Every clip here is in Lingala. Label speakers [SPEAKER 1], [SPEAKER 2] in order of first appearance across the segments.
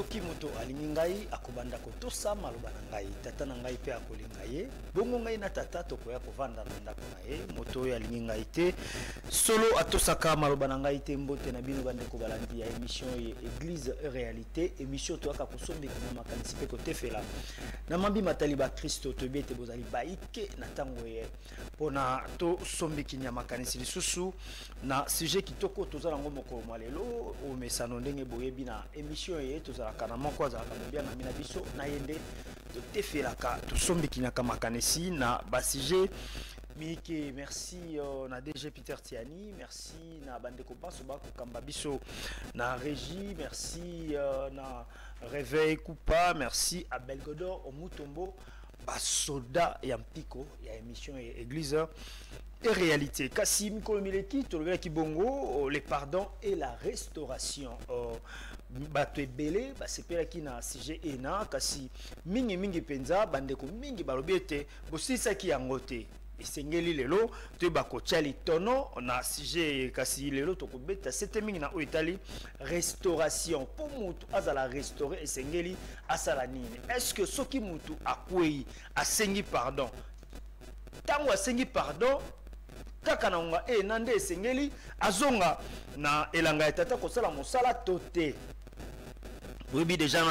[SPEAKER 1] soki moto alingi ngai akobanda kotosa maloba na ngai tata na ngai pe akolinga ye bongo ngai na tata tokoya kovanda na ndako na ye moto oyo alingi ngai te solo atosaka maloba na ngai te mbote na bino bandeko balandi ya émission ye église réalité émission toyaka kosombeka na makanisi mpe kotefela na mambi matali ba Kristo toyebi ete bozali baike na ntango ye mpona tosombeki ya makanisi lisusu na sujet kitoko tozala yango mokolo mwa lelo omesano ndenge boyebi na émission ye tozalaka na moko azalaka mobia na mina biso na ye nde totefelaka tosombeki na makanisi na basujet Miki, merci na DG Peter Tiani, merci na bandeko baso bakokamba biso na régie, merci na Réveil Coupa, merci à Belgodor au Mutombo, basoda ya mpiko ya émission et église et réalité. Kasi Mikolo Mileki, Tolobela Kibongo, les pardons et la restauration. Bato ebele, basepela ki na CG ENA, kasi mingi penza, bandeko mingi balobete, bosisa ki yangote. Esengeli lelo to bako chali tono na sujet kasi lelo to kobeta c'était mingi na Italie restauration pour mutu azala restaurer esengeli asala nini est-ce que soki mutu akwei asengi pardon tango asengi pardon kaka na nga nande esengeli azonga na elanga etata kosala mosala tote. Oui, déjà,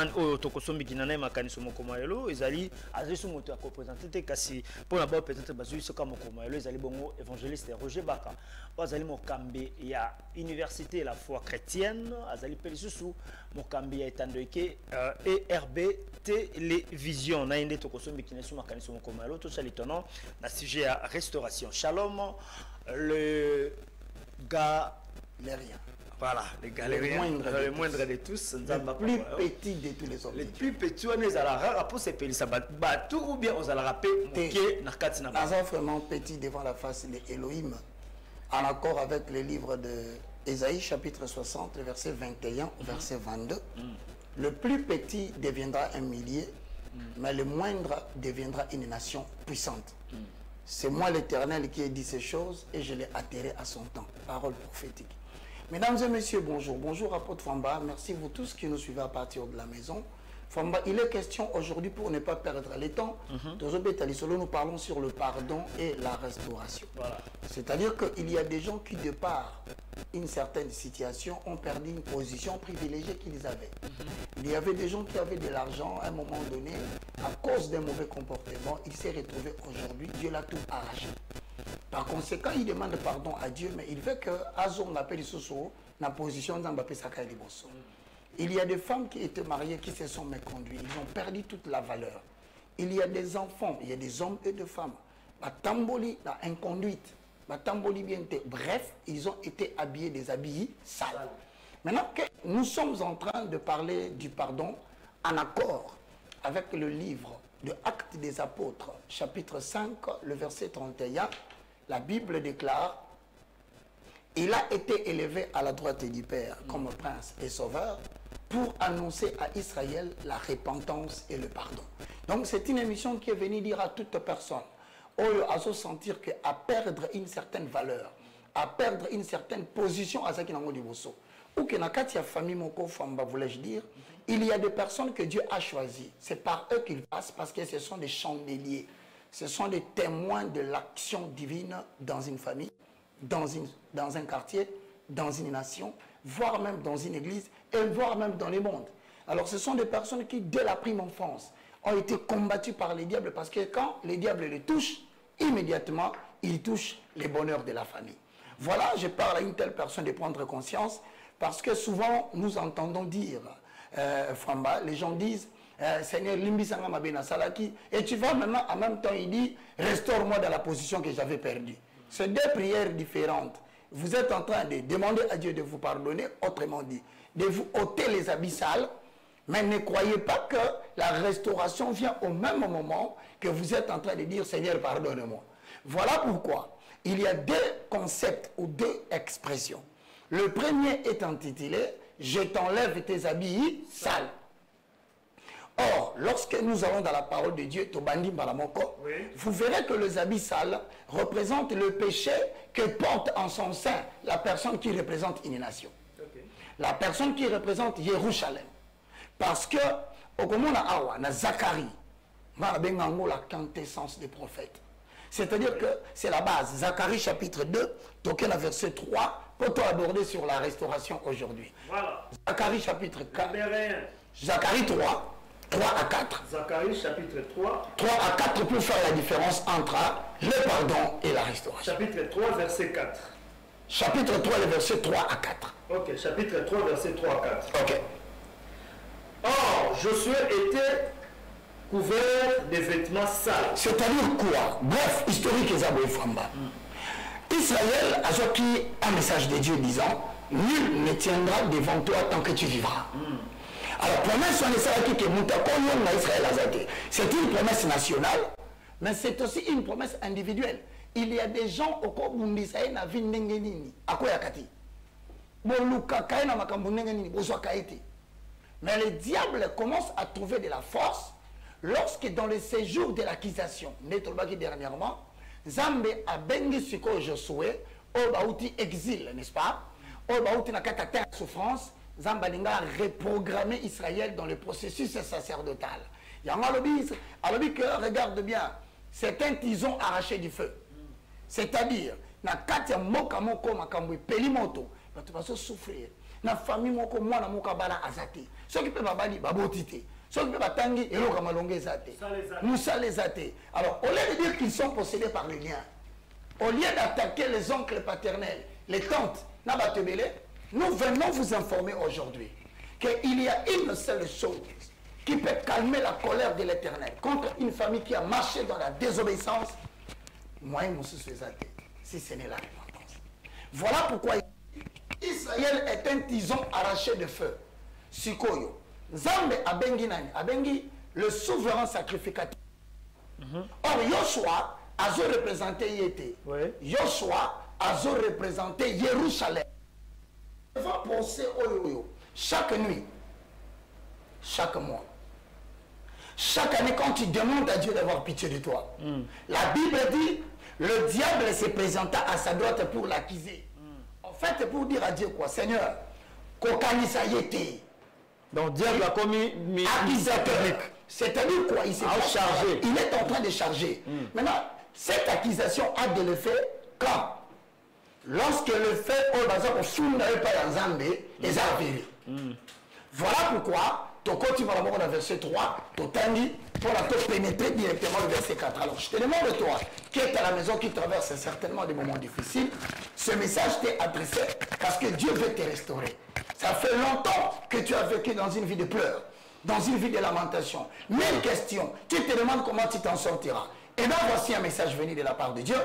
[SPEAKER 1] tokosombi kinana makaniso mokomayelo ezali azesu moto ya représenter kasi pour d'abord peut-être bazui soka mokomayelo ezali bongo évangéliste Roger Baka bazali mokambe ya université la foi chrétienne azali pelisusu mokambe ya etandoike ERB télévision na inde tokosombi kinana makaniso mokomayelo to salitono na sujet ya restauration. Shalom le galérien. Voilà, les galériens, le moindre de tous,
[SPEAKER 2] le plus petit de tous les hommes.
[SPEAKER 1] Les plus petits, on est à la rare pour ces pays, ça bat tout ou bien on a la rapé,
[SPEAKER 2] vraiment petit devant la face de Elohim, en accord avec le livre de Ésaïe, chapitre 60, verset 21 au verset 22. Le plus petit deviendra un millier, mais le moindre deviendra une nation puissante. C'est moi l'Éternel qui ai dit ces choses et je l'ai atterré à son temps. Parole prophétique. Mesdames et messieurs, bonjour. Bonjour apôtre Famba. Merci vous tous qui nous suivez à partir de la maison. Famba, il est question aujourd'hui pour ne pas perdre le temps. Nous parlons sur le pardon et la restauration. Voilà. C'est-à-dire qu'il y a des gens qui, de par une certaine situation, ont perdu une position privilégiée qu'ils avaient. Il y avait des gens qui avaient de l'argent à un moment donné. À cause d'un mauvais comportement, il s'est retrouvé aujourd'hui. Dieu l'a tout arraché. Par conséquent, il demande pardon à Dieu, mais il veut que Azon appelle Soso dans la position d'Ambappé Sakai Liboso. Il y a des femmes qui étaient mariées qui se sont méconduites. Ils ont perdu toute la valeur. Il y a des enfants, il y a des hommes et des femmes. Batamboli, la inconduite. Batamboli bien. Bref, ils ont été habillés des habits sales. Maintenant que nous sommes en train de parler du pardon en accord avec le livre de Actes des Apôtres, chapitre 5, le verset 31, la Bible déclare « Il a été élevé à la droite du Père comme prince et sauveur pour annoncer à Israël la repentance et le pardon. » Donc c'est une émission qui est venue dire à toute personne, à se sentir qu'à perdre une certaine valeur, à perdre une certaine position à ce qui est bosso, ou que dans la famille Moko Famba, voulais-je dire, il y a des personnes que Dieu a choisies. C'est par eux qu'ils passent parce que ce sont des chandeliers. Ce sont des témoins de l'action divine dans une famille, dans un quartier, dans une nation, voire même dans une église, et voire même dans le monde. Alors ce sont des personnes qui, dès la prime enfance, ont été combattues par les diables parce que quand les diables les touchent, immédiatement, ils touchent les bonheurs de la famille. Voilà, je parle à une telle personne de prendre conscience parce que souvent, nous entendons dire, Framba, les gens disent, Seigneur, Limbisanga Mabena Salaki, et tu vois maintenant, en même temps, il dit, restaure-moi dans la position que j'avais perdue. C'est deux prières différentes. Vous êtes en train de demander à Dieu de vous pardonner, autrement dit, de vous ôter les habits sales, mais ne croyez pas que la restauration vient au même moment que vous êtes en train de dire, Seigneur, pardonne-moi. Voilà pourquoi il y a deux concepts ou deux expressions. Le premier est intitulé « Je t'enlève tes habits sales ». Or, lorsque nous allons dans la parole de Dieu, Tobandi Balamoko, vous verrez que les habits sales représentent le péché que porte en son sein la personne qui représente une nation. La personne qui représente Jérusalem. Parce que, au Komona Awa, na Zacharie, la quintessence des prophètes. C'est-à-dire que c'est la base. Zacharie chapitre 2, toqué la verset 3, pour aborder sur la restauration aujourd'hui.
[SPEAKER 1] Voilà.
[SPEAKER 2] Zacharie chapitre 4. Zacharie 3, 3 à 4.
[SPEAKER 1] Zacharie chapitre 3.
[SPEAKER 2] 3 à 4 pour faire la différence entre le pardon et la restauration.
[SPEAKER 1] Chapitre 3, verset 4.
[SPEAKER 2] Chapitre 3, le verset 3 à 4.
[SPEAKER 1] Ok, chapitre 3, verset 3 à 4.
[SPEAKER 2] Ok.
[SPEAKER 1] Or, Josué était couvert des vêtements sales.
[SPEAKER 2] C'est-à-dire quoi? Bref, historique et Zaboué Famba. Israël a sorti un message de Dieu disant nul ne tiendra devant toi tant que tu vivras. Alors, promesse on Israël, c'est une promesse nationale, mais c'est aussi une promesse individuelle. Il y a des gens au cours d'Israël na vie n'engenini. À quoi yakati? Boluka kaina makambu n'engenini. Boswa kaiti. Mais le diable commence à trouver de la force lorsque dans le séjour de l'accusation, dernièrement, Zambé a bengi siko Josué, au baouti exil, n'est-ce pas? Au baouti na katata souffrance, Zambalinga a reprogrammé Israël dans le processus sacerdotal. Il y a un lobby que, regarde bien, certains tisons arrachés du feu. C'est-à-dire, na katia moka moko makambu pelimoto, tu vas souffrir. Na famille moko mwana moka bala azate. Ceux qui peuvent babali babotité. Ceux qui peuvent batangi elo kamalonge zate. Moussa les athées. Alors, au lieu de dire qu'ils sont possédés par les liens, au lieu d'attaquer les oncles paternels, les tantes, nabatebele, nous venons vous informer aujourd'hui qu'il y a une seule chose qui peut calmer la colère de l'Éternel contre une famille qui a marché dans la désobéissance. Moi et Moussa les athées, si ce n'est la repentance. Voilà pourquoi Israël est un tison arraché de feu. Sikoyo. Zambe abengi nani? Abengi le souverain sacrificateur. Or, Yoshua a représenté Yété. Yoshua a représenté Jérusalem. On va penser chaque nuit, chaque mois, chaque année, quand tu demandes à Dieu d'avoir pitié de toi, la Bible dit le diable se présenta à sa droite pour l'accuser. En fait, pour dire à Dieu quoi? Seigneur, Kokanisa Yété.
[SPEAKER 1] Donc, diable a commis
[SPEAKER 2] accusateur. C'est-à-dire quoi? Il s'est chargé. Il est en train de charger. Maintenant, cette accusation a de l'effet quand? Lorsque le fait au bazar au fond n'avait pas dans Zambé, les a avérés. Voilà pourquoi, tu vas dans le verset 3, pour te pénétrer directement le verset 4. Alors, je te demande toi, qui est à la maison, qui traverse certainement des moments difficiles, ce message t'est adressé parce que Dieu veut te restaurer. Ça fait longtemps que tu as vécu dans une vie de pleurs, dans une vie de lamentation. Mille questions, tu te demandes comment tu t'en sortiras. Et bien voici un message venu de la part de Dieu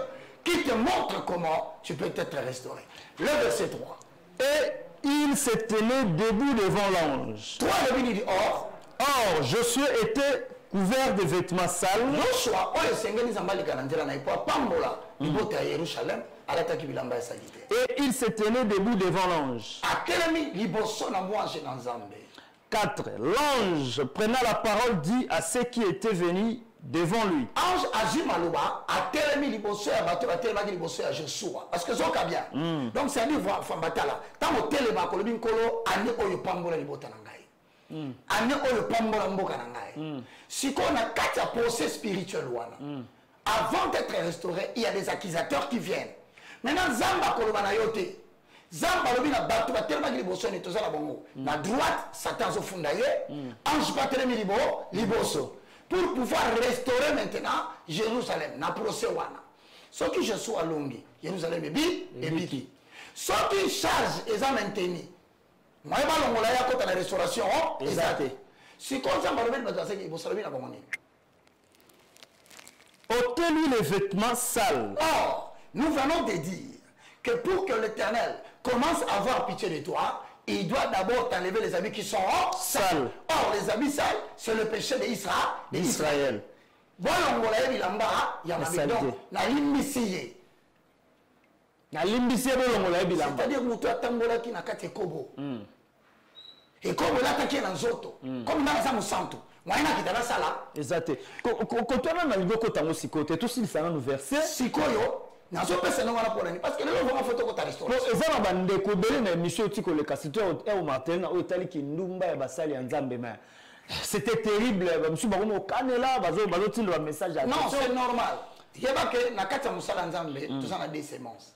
[SPEAKER 2] qui te montre comment tu peux être restauré. Le verset 3.
[SPEAKER 1] Et il s'est tenu debout devant l'ange.
[SPEAKER 2] 3, le Bible dit or.
[SPEAKER 1] Or, Josué était couvert de vêtements sales.
[SPEAKER 2] Joshua, oyo sengeli zambali kanandela na ipo pambola libote à Jérusalem, alataki bilamba ya salite.
[SPEAKER 1] Et il s'est tenu debout devant l'ange.
[SPEAKER 2] Atelemi liboso na mwange na Nzambe.
[SPEAKER 1] 4. L'ange prenant la parole dit à ceux qui étaient venus devant lui.
[SPEAKER 2] Ange azui malouba atelemi liboso ya bato atelemaki liboso ya Joshua. Parce que zoka bien. Donc c'est à dire fambatala. Tango telema kolobi nkolo ane oyo pambola libota na ngai. Ane oyo pambola mboka na ngai. Si on a 4 procès spirituels avant d'être restauré, il y a des accusateurs qui viennent. Maintenant Zamba koloba na yote. Zamba lobi na bato batelemaki liboso ni tozala bongo. Na droite Satan zo fundaye, ange batelemi liboso. Pour pouvoir restaurer maintenant Jérusalem, na procès wana. Ce qui je suis à Longi, Jérusalem et Biki. Ce qui charge et ça maintenu. Moi, je vais vous dire que la restauration est exacte. Si comme ça, je vais vous dire que vous savez,
[SPEAKER 1] ôtez-lui les vêtements sales.
[SPEAKER 2] Or, nous venons de dire que pour que l'Éternel commence à avoir pitié de toi, il doit d'abord t'enlever les habits qui sont sales. Or, les habits sales, c'est le péché d'Israël. Voilà, on va dire il y a la limbisiye. C'est-à-dire que tu as tambola qui n'a qu'à te kobo. Et comme là, tu as un zoto. Comme dans un santo. Moi, il y a un sala.
[SPEAKER 1] Exact. Quand on a un niveau de sikoyo, tout ce qui est verset.
[SPEAKER 2] Sikoyo, nazo pesa na wana polani parce que lelo vraiment photo ko ta restaurant
[SPEAKER 1] eza na bandeko belé na émission tiko le casito et au Martin na otali ki ndumba ya basali ya Nzambe mais c'était terrible monsieur bakomo kanela bazo tinda message à
[SPEAKER 2] non c'est normal yeba que na kati ya musala Nzambe tozana des semences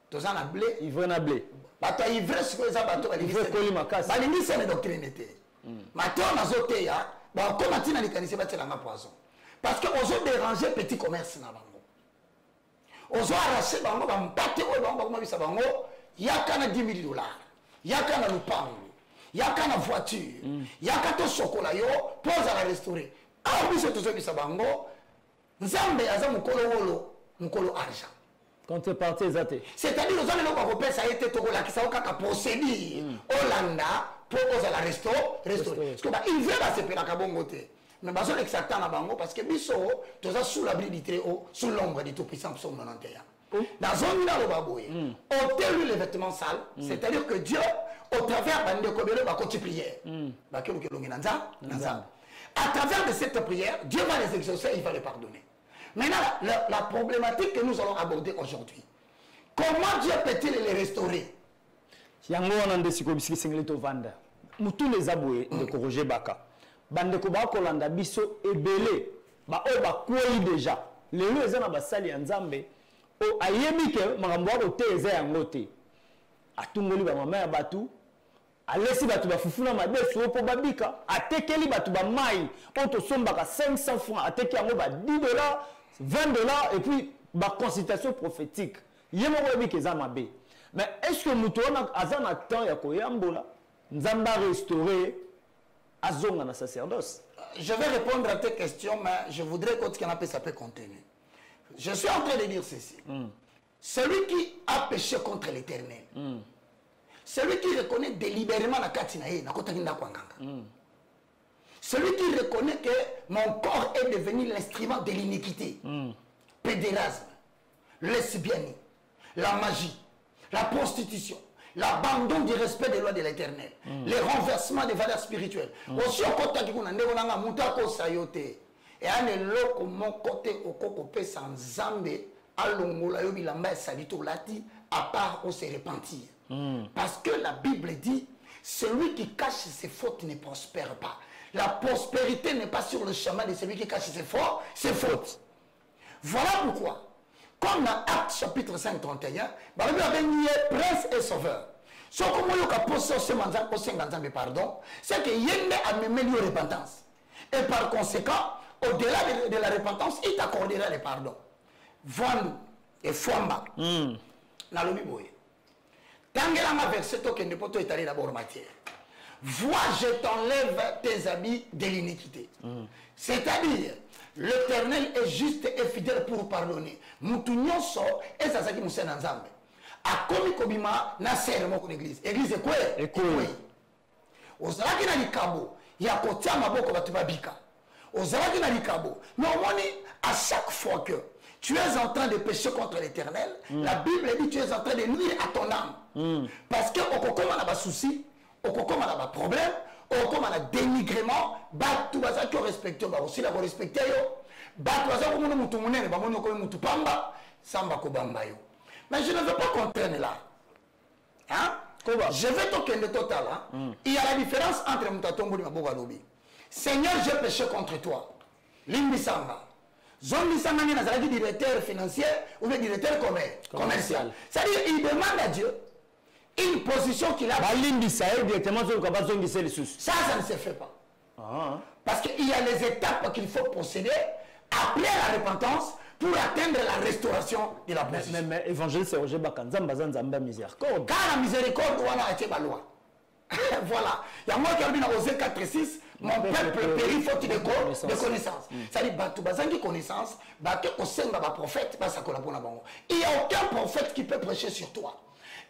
[SPEAKER 2] tozana blé
[SPEAKER 1] ivre na blé
[SPEAKER 2] bato ivre siko eza bato balingi sene doctrine te mato nazo te ya ba koma tina likanisi batelanga poison parce que ozo déranger petit commerce na bango ozo arracher bango ba mpate o bango ba bisa bango yaka na 10 000 $, yaka na lupango yaka na voiture yaka to chocolat yo pose à la restaurer ah biso tozo bisa bango Nzambe aza mukolo wolo mukolo argent
[SPEAKER 1] contrepartie ezate
[SPEAKER 2] c'est-à-dire aux hommes ko pesa été to la kisa okaka procédure Hollanda pour oza la restaurant parce que ba il veut ba se pela ka bongo te mais bazo l'exactant na bango parce que biso toza sous l'abri du très haut sous l'ombre du tout puissant psaume 91 dans zone na lo baboye ôtez-lui les vêtements sales c'est-à-dire que Dieu au travers bande ko belo ba koti prière ba ke longi na Nzambe à travers de cette prière Dieu va les exaucer, il va les pardonner. Maintenant la problématique que nous allons aborder aujourd'hui, comment Dieu peut-il les restaurer?
[SPEAKER 1] Yango wana ndesiko bisiki singeli to vanda mutu les aboué de Roger Baka bande ko ba kolanda biso ebele ba o ba kwei déjà lelo ezana basali ya Nzambe o ayebike makambo ko te eza yango te atungoli ba mama ya batu alesi batu bafufuna mabeso po babika atekeli batu ba mai on to sombaka 500 francs ateki yango ba $10 $20 et puis ba consultation prophétique yemo webike za mabe. Mais est-ce que nous avons un temps ya koyambola Nzamba restaurer azonga na sacerdoce?
[SPEAKER 2] Je vais répondre à tes questions, mais je voudrais qu'on appelle ça peu contenu. Je suis en train de dire ceci. Celui qui a péché contre l'Éternel, celui qui reconnaît délibérément la katinae, na kotakinda kwanganga. Celui qui reconnaît que mon corps est devenu l'instrument de l'iniquité, pédérasme, lesbianisme, la magie, la prostitution, l'abandon du respect des lois de l'Éternel, les renversements des valeurs spirituelles. Aussi, au côté qui on a négocié, moutako sayote, et un eloko mon côté au coco sans zambe, alongola yobi lamba salito lati, à part on se repentir. Parce que la Bible dit, celui qui cache ses fautes ne prospère pas. La prospérité n'est pas sur le chemin de celui qui cache ses fautes. Voilà pourquoi. Comme dans Actes chapitre 5, 31, la Bible a dit prince et sauveur. Ce que moi je pense pardon, c'est que Yende a même lieu repentance. Et par conséquent, au-delà de la repentance, il t'accordera le pardon. Vandu et Fwamba. Dans le Bible. Tangelama verset que ne peut étaler d'abord matière. Vois, je t'enlève tes habits de l'iniquité. C'est-à-dire, l'Éternel est juste et fidèle pour pardonner. Moutounion sort et ça qui nous sert dans Zambé. A komi kobima na serment pour l'église. Église est quoi? Et quoi? Ozalaki na likabo, ya kotia maboko batu babika. Ozalaki na likabo. Mais au moins, à chaque fois que tu es en train de pécher contre l'Éternel, la Bible dit tu es en train de nuire à ton âme. Parce que au kokoma na ba souci, au kokoma na ba problème, au kokoma na dénigrement, batu baza qui respecté ba aussi la respecter yo. Batu baza ko munu mutu munene ba munu ko mutu pamba, samba ko bamba yo. Mais je ne veux pas qu'on traîne là. Hein? Je vais toquer le total. Hein? Il y a la différence entre Mutatombo et Mabogalobi. Seigneur, j'ai péché contre toi. Limbisanga. Zombi Sanga n'est pas directeur financier ou directeur commercial. C'est-à-dire qu'il demande à Dieu une position qu'il a.
[SPEAKER 1] Directement
[SPEAKER 2] ça ne se fait pas. Parce qu'il y a les étapes qu'il faut procéder après la repentance pour atteindre la restauration de la position.
[SPEAKER 1] Mais évangéliste Roger Bakanzam bazan zamba miséricorde.
[SPEAKER 2] Car la miséricorde doit être la loi. Voilà. Il y a moi qui a dit dans Osée 4:6, mon peuple périt faute de connaissance. C'est-à-dire que bazan qui connaissance, prophète, il n'y a aucun prophète qui peut prêcher sur toi.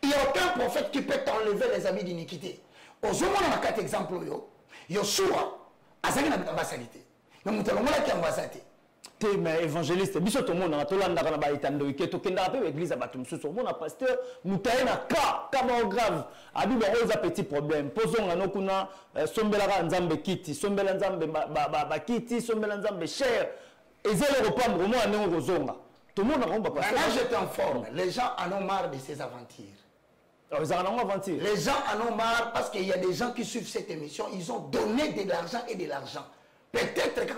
[SPEAKER 2] Il n'y a aucun prophète qui peut t'enlever les habits d'iniquité. Aujourd'hui, on a 4 exemples. Yoshua, Azaki n'a pas salité. Mais nous avons qui ambassade.
[SPEAKER 1] Mais évangéliste, biso to mona tolanda kana ba itando iketo kenda pe église abatu mususu mona pasteur mutaina ka grave abi ba oza petit problème pozonga no kuna sombela ka nzambe kiti sombela nzambe ba kiti sombela nzambe cher ezele repambo mo ane kozonga Tout le monde a pas
[SPEAKER 2] Maintenant, je t'informe, les gens en ont marre de ces aventures.
[SPEAKER 1] Ils en ont aventure.
[SPEAKER 2] Les gens en ont marre parce qu'il y a des gens qui suivent cette émission, ils ont donné de l'argent et de l'argent. Peut-être que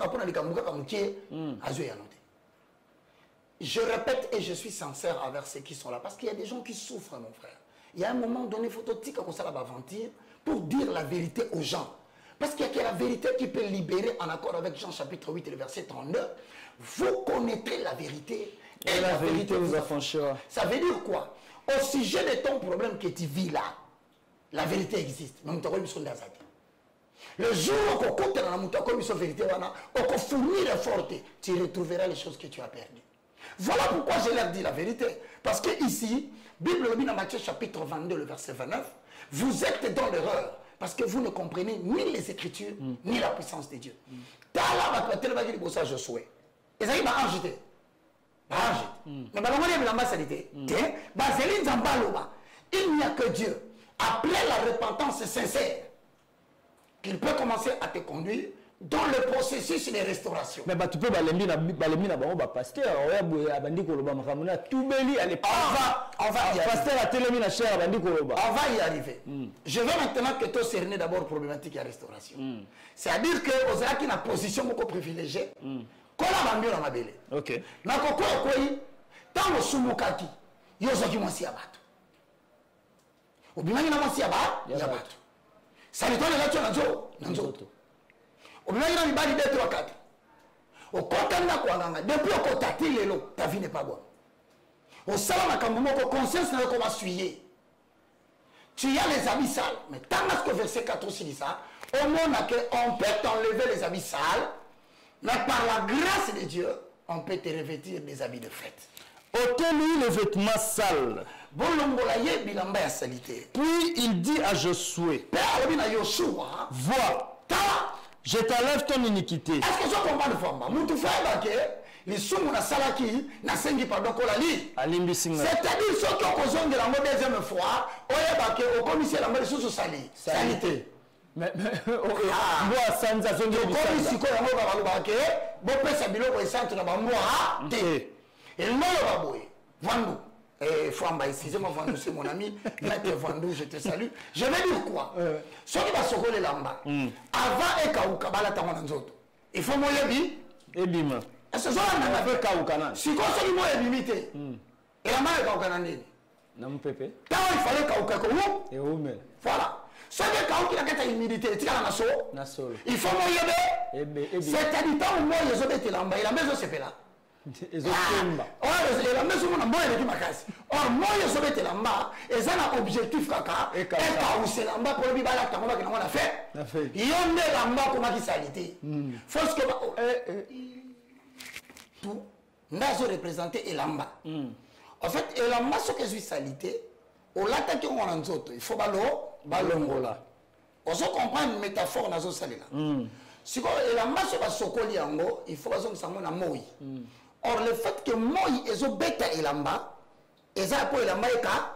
[SPEAKER 2] je répète et je suis sincère envers ceux qui sont là, parce qu'il y a des gens qui souffrent, mon frère. Il y a un moment donné, il faut aventure pour dire la vérité aux gens. Parce qu'il y a que la vérité qui peut libérer, en accord avec Jean chapitre 8 et le verset 32. Vous connaîtrez la vérité et la vérité vous affranchira. Ça veut dire quoi? Au sujet de ton problème que tu vis là, la vérité existe. Le jour où tu vérité, tu retrouveras les choses que tu as perdues. Voilà pourquoi je leur dis la vérité. Parce que ici, Bible le dit dans Matthieu chapitre 22, le verset 29, vous êtes dans l'erreur parce que vous ne comprenez ni les Écritures, ni la puissance de Dieu. Il n'y a que Dieu. Après la repentance sincère, qu'il peut commencer à te conduire dans le processus de restauration.
[SPEAKER 1] Mais tu peux pasteur,
[SPEAKER 2] on va y arriver. Je veux maintenant que tu cernes d'abord problématique et restauration. C'est-à-dire que vous avez une position beaucoup privilégiée.
[SPEAKER 1] Ok.
[SPEAKER 2] Ça ne doit pas être au milieu de l'ibali de 3-4. Au kotanda kwa depuis au kotati lelo, ta vie n'est pas bonne. Au salama kambomo ko conscience na ko suyer. Tu as les habits sales, mais tant que verset 4 aussi dit ça, au monde on peut t'enlever les habits sales, mais par la grâce de Dieu, on peut te revêtir des habits de fête.
[SPEAKER 1] Ôtez-lui les vêtements sales. Puis il dit à Josué, vois, je t'enlève ton iniquité.
[SPEAKER 2] Est-ce que je comprends le format? C'est-à-dire ceux qui ont besoin de la deuxième fois, au commissaire la sous salité.
[SPEAKER 1] Mais moi sans
[SPEAKER 2] excusez-moi, Vandou, c'est mon ami. Maître Vandou, je te salue. Je vais dire quoi? Ce qui va se coller là-bas, avant et Kaoukabala Tamananzoto, il faut moi yabi.
[SPEAKER 1] Et bima.
[SPEAKER 2] Est-ce que ça va faire Kaoukana? Si quand c'est moi limité, et la main est Kaoukanani.
[SPEAKER 1] Non, pépé.
[SPEAKER 2] Quand il fallait Kaoukako,
[SPEAKER 1] et où mais.
[SPEAKER 2] Voilà. Ce qui est Kaouki la quête à l'humidité, tu as la naso. Il faut moi yabi. C'est-à-dire, tant moi, les autres étaient là-bas, et la maison c'est là.
[SPEAKER 1] Et la
[SPEAKER 2] maison on a moins de makasi. Or moi je sauve te lamba et ça un objectif kaka et quand c'est lamba pour lui bala tango que on a fait. Yonde lamba comme qui salité. Faut que tout nazo représenter elamba. En fait elamba ce que je suis salité au lata qui on a nzoto il faut balongola. On se comprend une métaphore nazo salela. Si quoi elamba ce va sokoli yango il faut que ça mona moi. Or, le fait que moi, ils ont bêta et lamba, ils ont pour lamba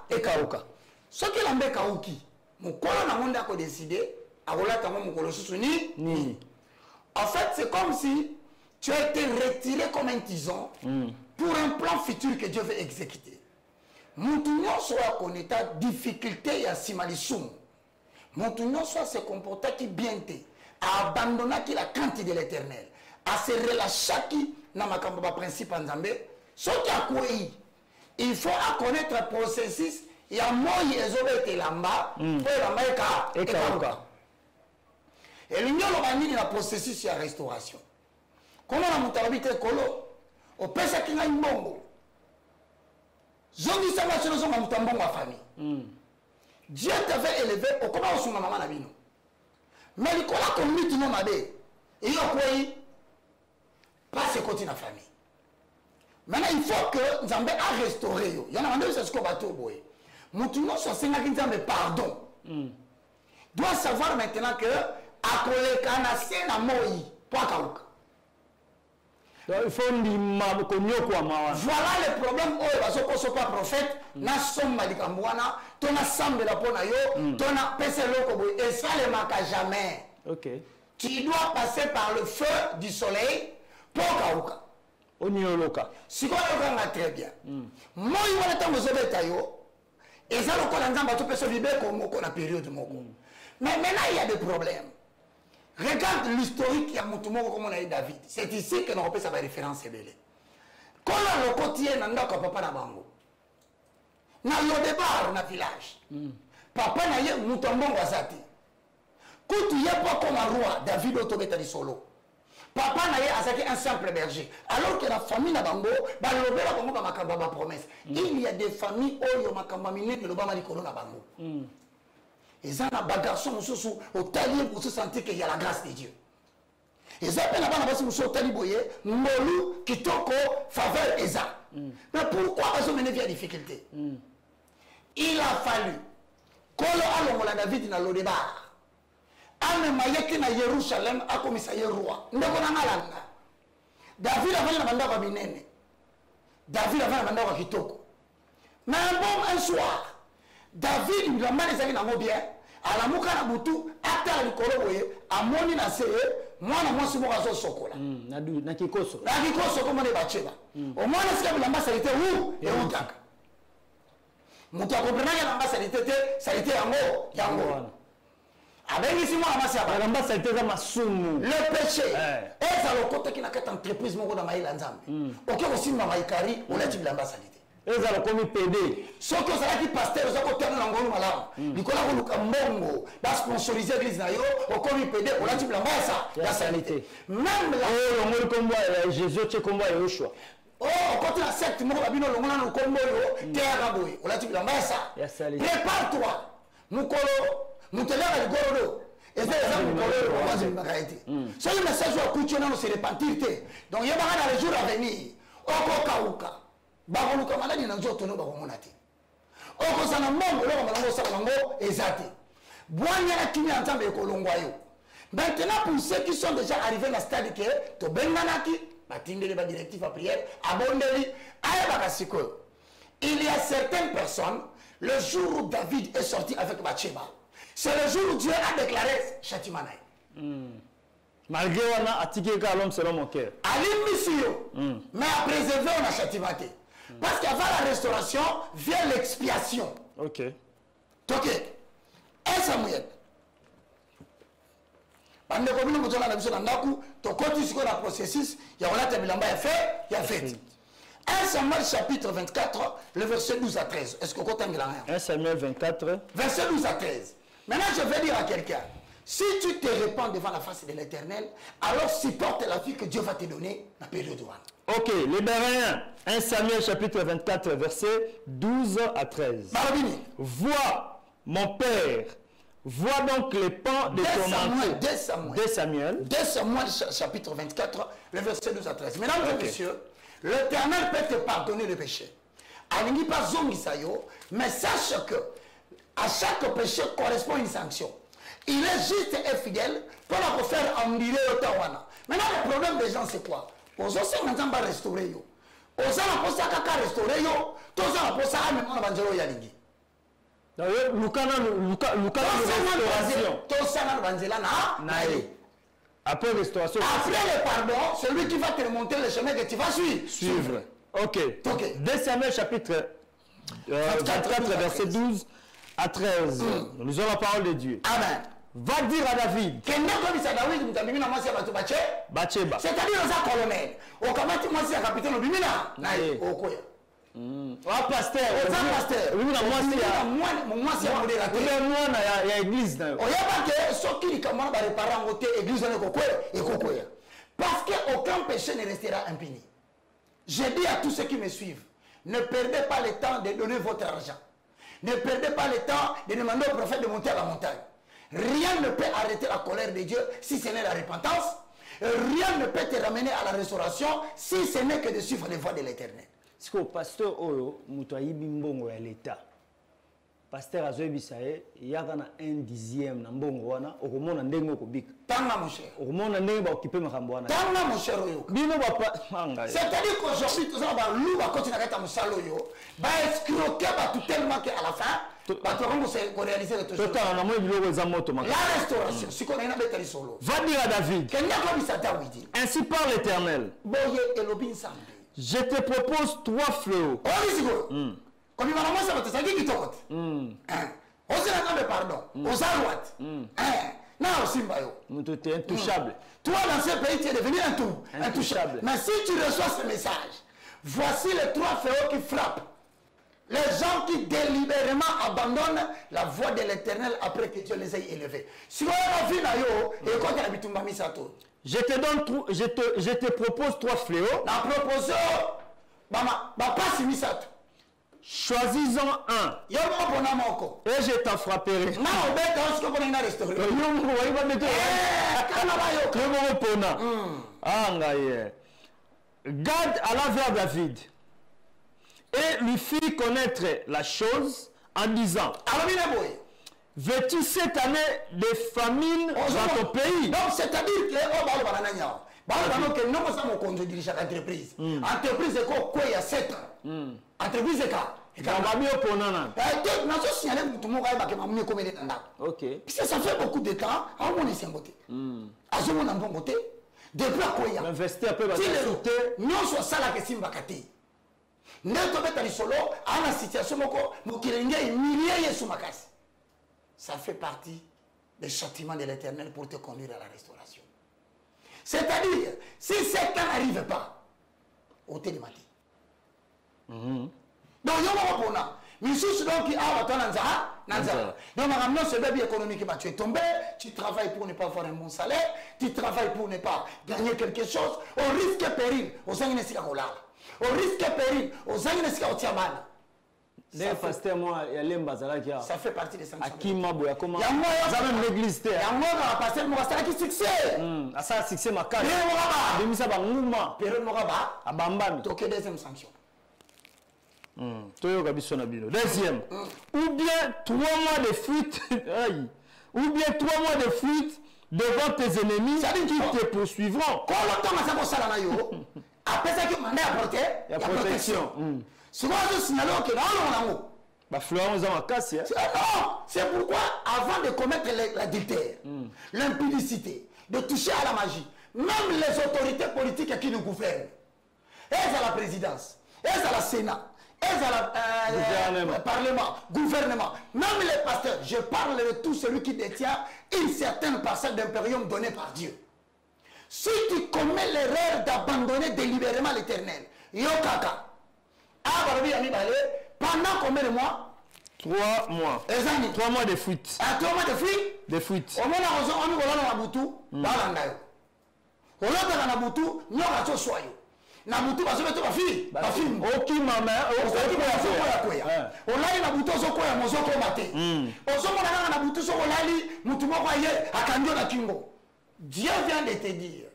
[SPEAKER 2] et kaouka. Ce qui lamba kaouki, mon colon a monde a décidé, à voler ta mon colon ni. En fait, c'est comme si tu as été retiré comme un tison pour un plan futur que Dieu veut exécuter. Moutounon soit en état de difficulté et à simalisum. Moutounon soit se comporter qui bien t'est, à abandonner qui la quantité de l'éternel, à se relâcher qui na makamba principe nzambe ce qui a quoi il faut connaître le processus il y a moi ezobete lamba pour lamba et kaouka et l'union lobani na processus ya restauration comment la mutabite kolo au pesa kinga mbongo zongi sama sur zonga mutambongo wa famille Dieu t'avait élevé au comment on maman na bino mais il kola ko miti no mabe et yo quoi pas ce côté de la famille. Maintenant, il faut que Nzambe a restauré. Il y en a un peu ce qu'on va trouver. Maintenant, sur ce Nzambe pardon. Doit savoir maintenant que à Kolekana c'est na moi pour Kaouka.
[SPEAKER 1] Il faut
[SPEAKER 2] voilà le problème où parce qu'on soit pas prophète, na somma di kambwana, tona sambe la pona yo, tona pese loko et ça le manque jamais.
[SPEAKER 1] OK.
[SPEAKER 2] Tu dois passer par le feu du soleil. Pour Kaouka.
[SPEAKER 1] Onioloka.
[SPEAKER 2] Si on a très bien. Moi, il va être en taillot. Et ça, le Colanzan va tout se vibrer comme la période de Moko. Mais maintenant, il y a des problèmes. Regarde l'historique qui a montré comme on a eu David. C'est ici que nous repère sa référence. Quand on a le quotidien, on a papa na bango. Na le départ, na village. Papa na ye mutambongo azati. Quand tu y a pas comme un roi, David Otobetali solo. Papa na ye azaki un simple berger. Alors que la famille na bango, ba lobela bango ba makamba ba promesse. Il y a des familles oyo makamba minene lo ba malikolo na bango. Et ça na bagarson mususu au talier pour se sentir qu'il y a la grâce de Dieu. Et ça peine avant basi mususu au taliboye, molu kitoko faveur eza. Mais pourquoi bazo mener via difficulté? Il a fallu kolo alongola David na lodebar. Ame mayeki na Yerusalem akomisa ye roi. Ndeko na ngalanga. David avali na bandako binene. David avali na bandako kitoko. Mais un soir, David il a mal ezali na bien. Ala muka na butu ata likolo boye amoni na seye mwana mwasi moko azo sokola.
[SPEAKER 1] Na kikoso.
[SPEAKER 2] Na kikoso comme on bacheba. Au moins est-ce que l'ambassade était où? Et où tak. Mutu akomprenaka l'ambassade était ça était yango. Avec ici, moi, le péché. Et ça, le côté qui n'a qu'à entreprise, mon dans Maïla Nzambe. Ok, aussi, dans Maïkari, on a dit l'ambassade.
[SPEAKER 1] Et ça, le commis PD.
[SPEAKER 2] Ce que ça a dit pasteur, ça a été un malade. Nicolas Rouloukambo, va sponsoriser l'église Nayo, au commis PD, on a dit l'ambassade. Même là.
[SPEAKER 1] Jésus, tu combat et au choix.
[SPEAKER 2] Oh, quand tu as 7 mots, on a dit le combo, on a dit l'ambassade. Prépare-toi. Moukolo. Nous te l'avons rigolo. Et c'est ça que nous avons dit. C'est le message où nous se repentir. Donc il y a dans les jours à venir. Oko kauka. Bakoluka maladi na nzoto no bakomonati. Oko sana mongo lo balango sa balango ezati. Bwanya na kimi Nzambe ekolongwa yo. Maintenant pour ceux qui sont déjà arrivés à la stade que to benganaki batindele ba directif à prière abondeli aya bakasiko. Il y a certaines personnes le jour où David est sorti avec Bathsheba. C'est le jour où Dieu a déclaré châtiment.
[SPEAKER 1] Malgré on a attiqué l'homme selon mon cœur.
[SPEAKER 2] Mais à préserver on a châtiment. Parce qu'avant la restauration vient l'expiation.
[SPEAKER 1] Ok.
[SPEAKER 2] Ok. Un Samuel. Bande comme nous avons la vision dans Naku, tu continues sur le processus, il y a un bilamba fait, il y a fait. 1 Samuel chapitre 24, le verset 12 à 13. Est-ce que vous comptez rien?
[SPEAKER 1] 1 Samuel 24.
[SPEAKER 2] Verset 12 à 13. Maintenant, je vais dire à quelqu'un, si tu te répands devant la face de l'Éternel, alors supporte la vie que Dieu va te donner dans la période de l'année.
[SPEAKER 1] Ok, les Béréens, 1 Samuel chapitre 24, verset 12 à 13.
[SPEAKER 2] Barabini.
[SPEAKER 1] Vois, mon père, vois donc les pans de ton manteau.
[SPEAKER 2] 2 Samuel chapitre 24, le verset 12 à 13. Mesdames et messieurs, l'Éternel peut te pardonner le péché. Alingi pas zongisayo, mais sache que à chaque péché correspond une sanction. Il est juste et fidèle pour la faire endurer au Tawana. Maintenant, le problème des gens, c'est quoi? Aux autres, on va restaurer. Aux autres, on va restaurer. Tous les gens, on va restaurer.
[SPEAKER 1] D'ailleurs, après restauration.
[SPEAKER 2] Après le pardon, celui qui va te remonter le chemin que tu vas suivre.
[SPEAKER 1] Ok. 2 Samuel chapitre 24, verset 12 à 13. Nous avons la parole de Dieu.
[SPEAKER 2] Amen.
[SPEAKER 1] Va dire à David. Bathsheba.
[SPEAKER 2] C'est-à-dire aux colonel. Au kamati moi c'est capitaine Bimina. Naï. Okoya.
[SPEAKER 1] Pasteur.
[SPEAKER 2] Pasteur.
[SPEAKER 1] Oui,
[SPEAKER 2] moi c'est modérateur.
[SPEAKER 1] Il y a église.
[SPEAKER 2] On y a pas que ce qui comment va réparer en côté église dans le Kokoya. Parce qu'aucun péché ne restera impuni. Je dis à tous ceux qui me suivent, ne perdez pas le temps de donner votre argent. Ne perdez pas le temps de demander au prophète de monter à la montagne. Rien ne peut arrêter la colère de Dieu si ce n'est la repentance. Rien ne peut te ramener à la restauration si ce n'est que de suivre les voies de l'Éternel.
[SPEAKER 1] C'est que le pasteur Oyo, Moutaï Bimbongo à l'État. Pasteur Azoe Bissaye, il y a un dixième dans Bongo, au moment où on a Kobik.
[SPEAKER 2] Tanga mon cher.
[SPEAKER 1] Au moment où on a occupé Makamboana.
[SPEAKER 2] Tanga mon cher Oyo. C'est-à-dire qu'aujourd'hui, tout ça va louer à continuer à être mon saloyo, va escroquer tout tellement qu'à la fin, réaliser le
[SPEAKER 1] truc. La
[SPEAKER 2] restauration, ce qu'on a dit solo.
[SPEAKER 1] Va dire à David, ainsi parle l'Éternel. Je te propose 3 fléaux.
[SPEAKER 2] Comme il va annoncer votre salut qui tombe. On se la pardon. On s'arrête. Non, Simbayo.
[SPEAKER 1] Tu es intouchable.
[SPEAKER 2] Toi, dans ce pays, tu es devenu intouchable. Mais si tu reçois ce message, voici les 3 fléaux qui frappent. Les gens qui délibérément abandonnent la voie de l'Éternel après que Dieu les ait élevés. Si on a vu Nayo, et quand tu as habitué Misato.
[SPEAKER 1] Je te propose 3 fléaux.
[SPEAKER 2] La proposition, pas si Misato.
[SPEAKER 1] Choisis-en un. Et je t'en frapperai. Gad alla vers David et lui fit connaître la chose en disant: veux-tu cette année de famine dans ton pays?
[SPEAKER 2] Donc c'est-à-dire que non seulement qu'on dirige l'entreprise. Entreprise est quoi il y a 7 ans. Entreprise est quoi?
[SPEAKER 1] Ok.
[SPEAKER 2] Ça fait beaucoup de temps. On est sans côté. On a bon côté. Depuis quoi il y a?
[SPEAKER 1] Investir un peu dans
[SPEAKER 2] la société. Non, soit ça la question bakati. N'importe quoi dans solo, à la situation moko, ça fait partie des châtiments de l'Éternel pour te conduire à la restauration. C'est-à-dire, si cet temps n'arrive pas, au télématique. Donc, il y a un mais si tu donc donc ce bébé économique, tu es tombé, tu travailles pour ne pas avoir un bon salaire, tu travailles pour ne pas gagner quelque chose, au risque et péril, aux Anglais au risque et péril, aux Anglais ça fait partie des sanctions.
[SPEAKER 1] Il y a même l'église.
[SPEAKER 2] Il y a un pasteur qui a succès.
[SPEAKER 1] Ça a succès ma carte.
[SPEAKER 2] Deuxième sanction.
[SPEAKER 1] Deuxième. Ou bien 3 mois de fuite. Ou bien 3 mois de fuite devant tes ennemis qui te poursuivront.
[SPEAKER 2] Après ça, il y a protection. Souvent, je signale que c'est pourquoi, avant de commettre l'adultère, l'impudicité, de toucher à la magie, même les autorités politiques qui nous gouvernent, elles à la présidence, elles à la Sénat, elles à la Parlement, gouvernement, même les pasteurs, je parle de tout celui qui détient une certaine parcelle d'impérium donnée par Dieu. Si tu commets l'erreur d'abandonner délibérément l'Éternel, Yokaka, pendant combien de mois?
[SPEAKER 1] 3 mois. 3 mois de fuite.
[SPEAKER 2] 3 mois de fuite?
[SPEAKER 1] De fuite.
[SPEAKER 2] On a Nabutu, Balandayo. On a Nabutu, nous avons choisi. Nabutu, parce que tu as fille.
[SPEAKER 1] Ok, maman.
[SPEAKER 2] On a Nabutu, on a Nabutu, Dieu vient de te dire,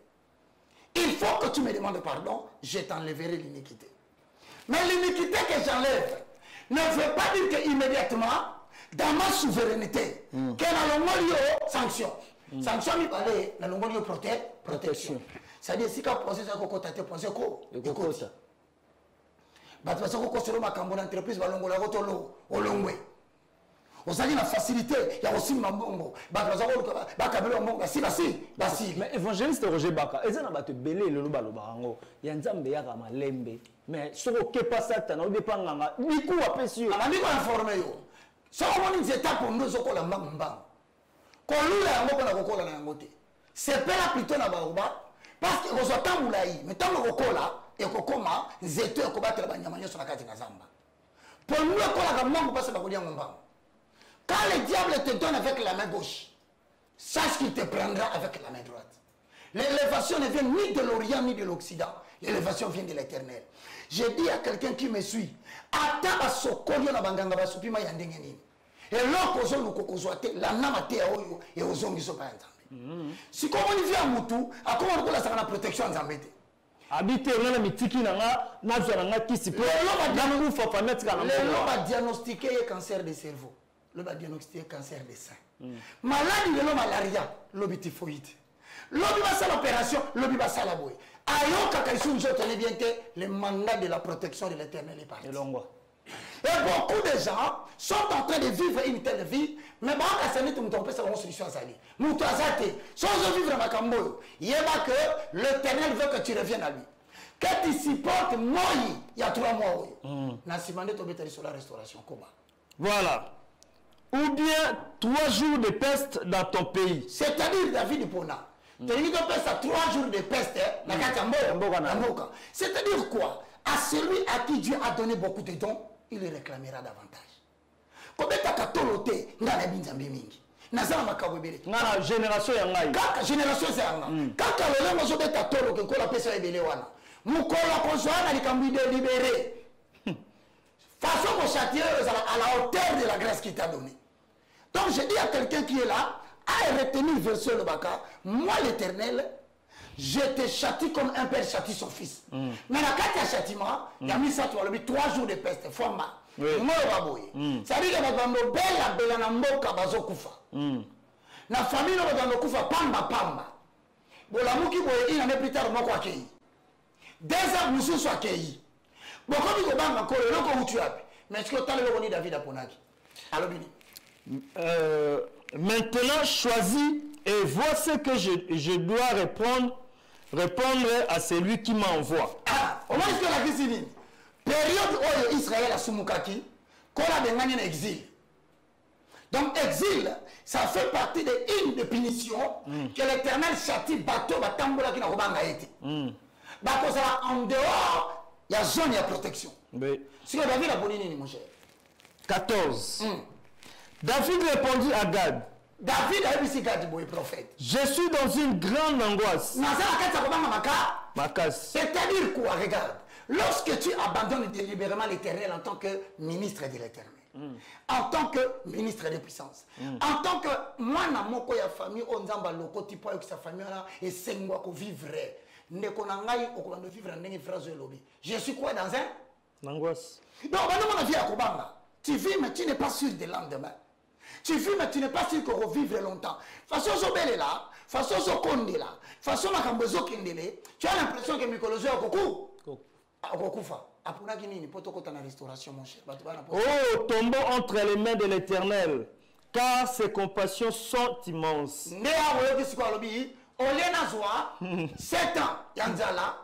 [SPEAKER 2] il faut que tu me demandes pardon, je t'enlèverai l'iniquité. Mais l'iniquité que j'enlève ne veut pas dire qu'immédiatement, dans ma souveraineté, que la longue sanction. Sanction, il fallait la longue protection. C'est-à-dire, si tu as posé ça, tu as posé quoi? Écoute. Parce que tu as ma cambone entreprise, tu as on a la facilité, il y a aussi ma bongo.
[SPEAKER 1] Mais évangéliste Roger Baka, ils ont te belé le loba lobarango. Il y a un zambe ya kama lembe. Mais ce que passe ça, on dépend nganga. Niku apesio.
[SPEAKER 2] On a mis informé yo. Ça on une étape pour nous okola mbamba. Kolula yango kona kokola na yango te. C'est pas plutôt na baoba parce que vous attendez mais tant que kokola et kokoma zeto ko batela banyama nyoso na kati na zamba. Pour nous kola ka mbamba parce que bakolia mbamba. Quand le diable te donne avec la main gauche, sache qu'il te prendra avec la main droite. L'élévation ne vient ni de l'Orient ni de l'Occident. L'élévation vient de l'Éternel. Je dis à quelqu'un qui me suit, attends à ce qu'on a banganga basupima yandengeni. Et l'autre chose nous kokozoate la namate oyo et aux hommes qui sont pas ensemble. Si comme on vient à Moutou, à comment on a la protection en Zambété.
[SPEAKER 1] Habiter on a mitiki nanga nazana kisi pour l'homme
[SPEAKER 2] va diagnostiquer le cancer du cerveau. L'homme va diagnostiquer le cancer des seins. Maladie de l'homme malaria, l'homme typhoïde. L'homme va faire l'opération, l'homme va faire la bouée. Ayoka kaïsou nous tenez bien que le mandat de la protection de l'Éternel est parti. Et beaucoup de gens sont en train de vivre une telle vie, mais bon, ça n'est pas une solution à ça. Si on veut vivre dans Makambo, il y a que l'Éternel veut que tu reviennes à lui. Que tu supportes moi, il y a 3 mois. Nasimane Tobetali sur la restauration.
[SPEAKER 1] Voilà. Ou bien 3 jours de peste dans ton pays.
[SPEAKER 2] C'est-à-dire David Pona. Tu as dit que peste à 3 jours de peste dans Katambo. C'est-à-dire quoi? À celui à qui Dieu a donné beaucoup de dons, il le réclamera davantage. Comment tu as toloté dans la binzambi mingi? Nazala makabwebele. Ngana
[SPEAKER 1] génération yangai.
[SPEAKER 2] Kaka génération zanga. Kaka lolo mozo beta tolo ke kola pesa ebele wana. Mukola konsoana likambi de libérer. Façon mon châtier à la hauteur de la grâce qu'il t'a donnée. Donc je dis à quelqu'un qui est là, à retenir le verset le baka, moi l'Éternel, je te châtie comme un père châtie son fils. Mais la carte à châtiment, il y a mis ça, tu vois, 3 jours de peste, format. Moi le baboye. Ça dit que nous bella bella na mboka bazo kufa. Na famille nous dans kufa pamba pamba. Bolamuki boye ina ne plus tard moko akei. 2 ans mususu akei. Bokomi ko banga ko le loko utu api. Mais est-ce que tu as le boni David aponaki? Allo bini.
[SPEAKER 1] Maintenant choisis et vois ce que je dois répondre à celui qui m'envoie.
[SPEAKER 2] Ah, au moins est-ce que la question période où Israël a soumukaki, qu'on a des en exil. Donc exil, ça fait partie de une des punitions que l'Éternel châtie bateau batambola qui n'a pas été. Parce que en dehors, il y a zone, il y a protection. Si vous avez la bonne ligne, mon cher.
[SPEAKER 1] 14. David répondit à Gad.
[SPEAKER 2] David a dit Gad, le prophète.
[SPEAKER 1] Je suis dans une grande angoisse.
[SPEAKER 2] C'est-à-dire quoi? Regarde. Lorsque tu abandonnes délibérément l'Éternel en tant que ministre de l'Éternel, en tant que ministre de puissance, en tant que moi, dans mon famille, on a loko tipo avec sa famille et 5 mois qu'on vivrait. Je suis quoi dans un
[SPEAKER 1] angoisse.
[SPEAKER 2] Donc, on a vie à Kobanga. Tu vis, mais tu n'es pas sûr de lendemain. Tu vis, mais tu n'es pas sûr qu'on va vivre longtemps. Façon Zobele là, façon Zokonde là, façon Makambozo Kendele, tu as l'impression que Mikolozo a beaucoup.
[SPEAKER 1] Oh, tombons entre les mains de l'Éternel, car ses compassions sont immenses.
[SPEAKER 2] 7 ans, Yanzala,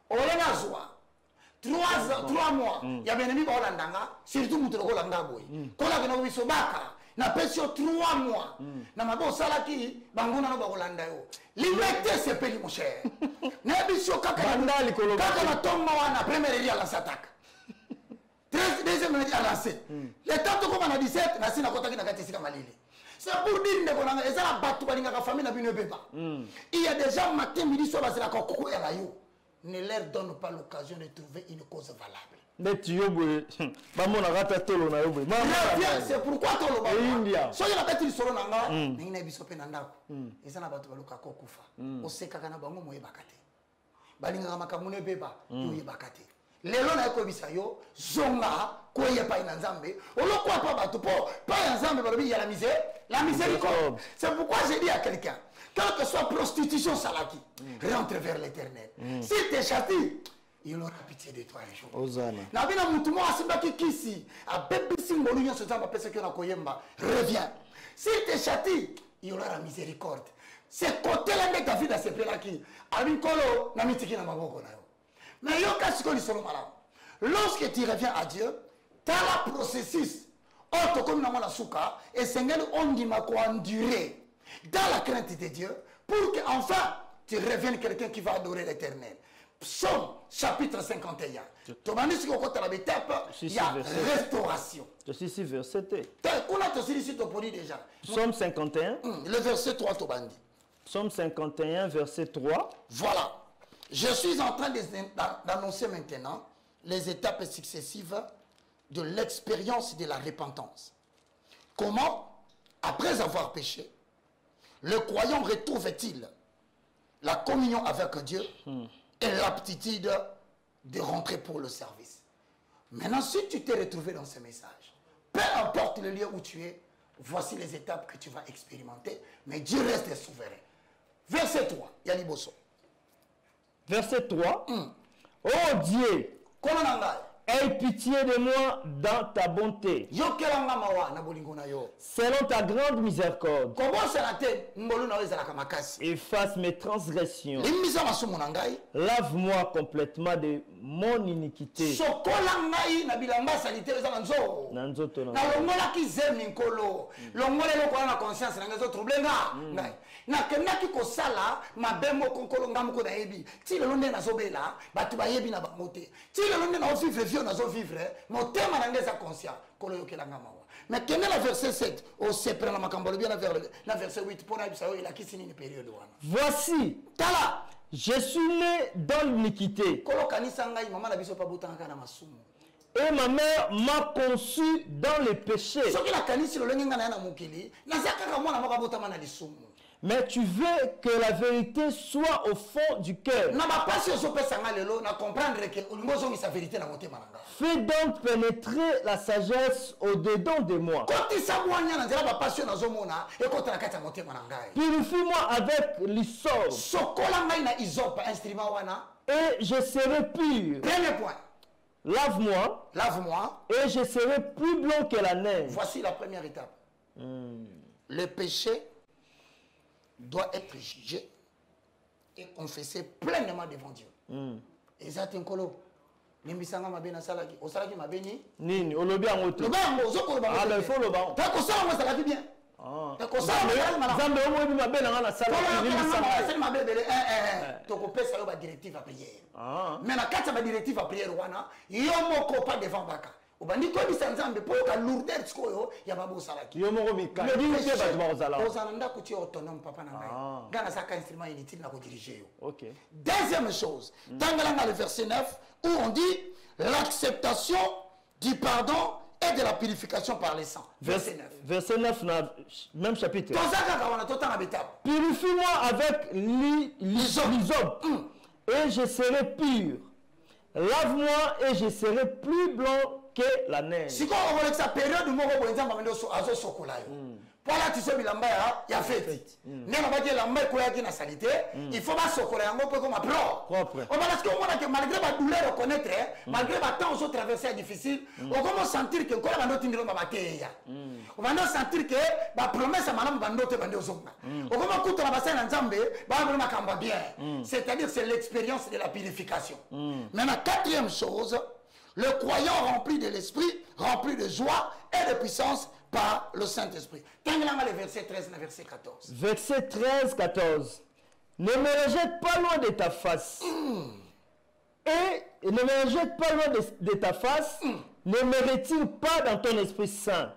[SPEAKER 2] 3 mois, il y a bien aimé Holandanga, surtout Moutokolanga Boy. Kolagano Wisobaka, n'a pas sur 3 mois. N'a pas bon salaki, Banguna no Holanda. Liberté, c'est pays, mon cher. N'a pas sur Kakanda, Kakana Tomba, la première idée à la s'attaque. 2e année à lancer. Les temps de comme on a 17, n'a pas contacté la Katisika Malili. C'est pour dire que les gens battent la famille n'a pas. Il y a des gens matin, midi, soir, c'est la coco et la yo. Ne leur donne pas l'occasion de trouver une cause valable. C'est pourquoi tu le si la bête solo nanga, n'ina bisope nandako. Et ça n'a pas de loka kokufa. On sait qu'à Kanabango moye bakate. Balinga makamune beba, yoye bakate. Lelo na ko bisayo, zonga, koye pa inanzambe. Olo quoi pas bato po, pas nzambe balobi ya la misère, la miséricorde. C'est pourquoi j'ai dit à quelqu'un, quelle que soit prostitution salaki, rentre vers l'Éternel. Si t'es châti, il aura pitié de toi un jour. Nabina mutumo asimba kisi, a bébé simbolu yon se zamba pese que na koyemba, reviens. Si t'es châti, il aura la miséricorde. C'est côté là de David à ce père qui, Abikolo, na mitiki na maboko na yo. Mais yo kasiko li solo malam. Lorsque tu reviens à Dieu, tu as le processus. Autre comme na souka et Seigneur on dit ma quoi endurer dans la crainte de Dieu pour qu'enfin tu reviennes quelqu'un qui va adorer l'Éternel. Psaume chapitre 51. Tu m'as dit que quand tu as l'étape, il y a restauration.
[SPEAKER 1] Je suis ici verset.
[SPEAKER 2] On a aussi ici ton poli déjà.
[SPEAKER 1] Psaume 51.
[SPEAKER 2] Le verset 3 tu m'as dit.
[SPEAKER 1] Psaume 51 verset 3.
[SPEAKER 2] Voilà. Je suis en train d'annoncer maintenant les étapes successives de l'expérience de la repentance. Comment, après avoir péché, le croyant retrouve-t-il la communion avec Dieu et l'aptitude de rentrer pour le service? Maintenant, si tu t'es retrouvé dans ce message, peu importe le lieu où tu es, voici les étapes que tu vas expérimenter, mais Dieu reste souverain. Verset 3, Yaliboso.
[SPEAKER 1] Verset 3. Oh Dieu, aie pitié de moi dans ta bonté,
[SPEAKER 2] yokelanga mawa na bolingo na yo.
[SPEAKER 1] selon ta grande miséricorde.
[SPEAKER 2] Kobosana te mbolu na yo ezalaka makasi.
[SPEAKER 1] Efface mes transgressions.
[SPEAKER 2] Limbisa masumu na ngai.
[SPEAKER 1] Lave-moi complètement de mon iniquité.
[SPEAKER 2] Sokola ngai na bilamba salite eza na nzo.
[SPEAKER 1] Na nzoto na
[SPEAKER 2] na longola ki zemi nkolo. Longola loko na conscience na ngezo troublenga. Ngai. Na kendaki kosala mabemo konkolo ngamuko na yebi. Ti le londe na zobela, batu ba yebi na bamote. Ti le londe na vivre vivre na zo vivre, motema na ngeza conscient. Kolo yokelanga mawa. Mais quel est le verset 7? Au septembre, la verset 8, pour il a qui une période.
[SPEAKER 1] Voici,
[SPEAKER 2] Tala,
[SPEAKER 1] je suis né dans l'iniquité. Et ma mère m'a conçu dans les péchés. Mais tu veux que la vérité soit au fond du cœur. Fais donc pénétrer la sagesse au-dedans de moi. Purifie-moi avec l'hysope. Et je serai pur.
[SPEAKER 2] Premier point.
[SPEAKER 1] Lave-moi.
[SPEAKER 2] Lave-moi.
[SPEAKER 1] Et je serai plus blanc que la neige.
[SPEAKER 2] Voici la première étape. Le péché doit être jugé et confessé pleinement devant Dieu. Et ça, c'est un colo. Nimbisanga mabena salaki. Osalaki mabeni.
[SPEAKER 1] Nini, olobi angoto.
[SPEAKER 2] Lobango, zoko lobango.
[SPEAKER 1] Ah, il faut lobango.
[SPEAKER 2] T'as qu'on salaki salaki bien.
[SPEAKER 1] Ah.
[SPEAKER 2] T'as qu'on salaki malade.
[SPEAKER 1] Zambe omo mabena ngana salaki.
[SPEAKER 2] Nimbisanga salaki mabele. Toko pesa yo ba directive à prière. Mais na kata ba directive à prière wana, yo moko pas devant baka. Obandi ko bisa nzambe po ka lourdeur tskoyo ya babu salaki.
[SPEAKER 1] Yo moko mika. Le bi te ba zala.
[SPEAKER 2] Ozalanda kuti autonome papa na ngai. Gana saka instrument inutile na ko diriger yo.
[SPEAKER 1] OK.
[SPEAKER 2] Deuxième chose, tangalanga le verset 9 où on dit l'acceptation du pardon et de la purification par les sangs. Verset 9.
[SPEAKER 1] Verset 9 même chapitre.
[SPEAKER 2] Purifie-moi
[SPEAKER 1] avec l'hysope et je serai pur. Lave-moi et je serai plus blanc que la neige.
[SPEAKER 2] Si on voit que sa période où on voit azo sokolayo. Pour la tissé bilamba ya fait. N'est pas dire lamba ko yaki na salité, il faut pas sokola yango pour comme propre. On va parce que on a que malgré la douleur reconnaître, malgré la temps aux traversées difficiles, on commence à sentir que quand on a tindiro ba bateya. On va sentir que ba promesse à madame bandote bande zonga. On commence à couper la bassin en Nzambe, ba vraiment kamba bien. C'est-à-dire c'est l'expérience de la purification. Maintenant quatrième chose, le croyant rempli de l'esprit, rempli de joie et de puissance par le Saint-Esprit. Tengelanga le verset 13 et verset 14.
[SPEAKER 1] Verset 13, 14. Ne me rejette pas loin de ta face. Et ne me rejette pas loin de ta face. Ne me retire pas dans ton Esprit Saint.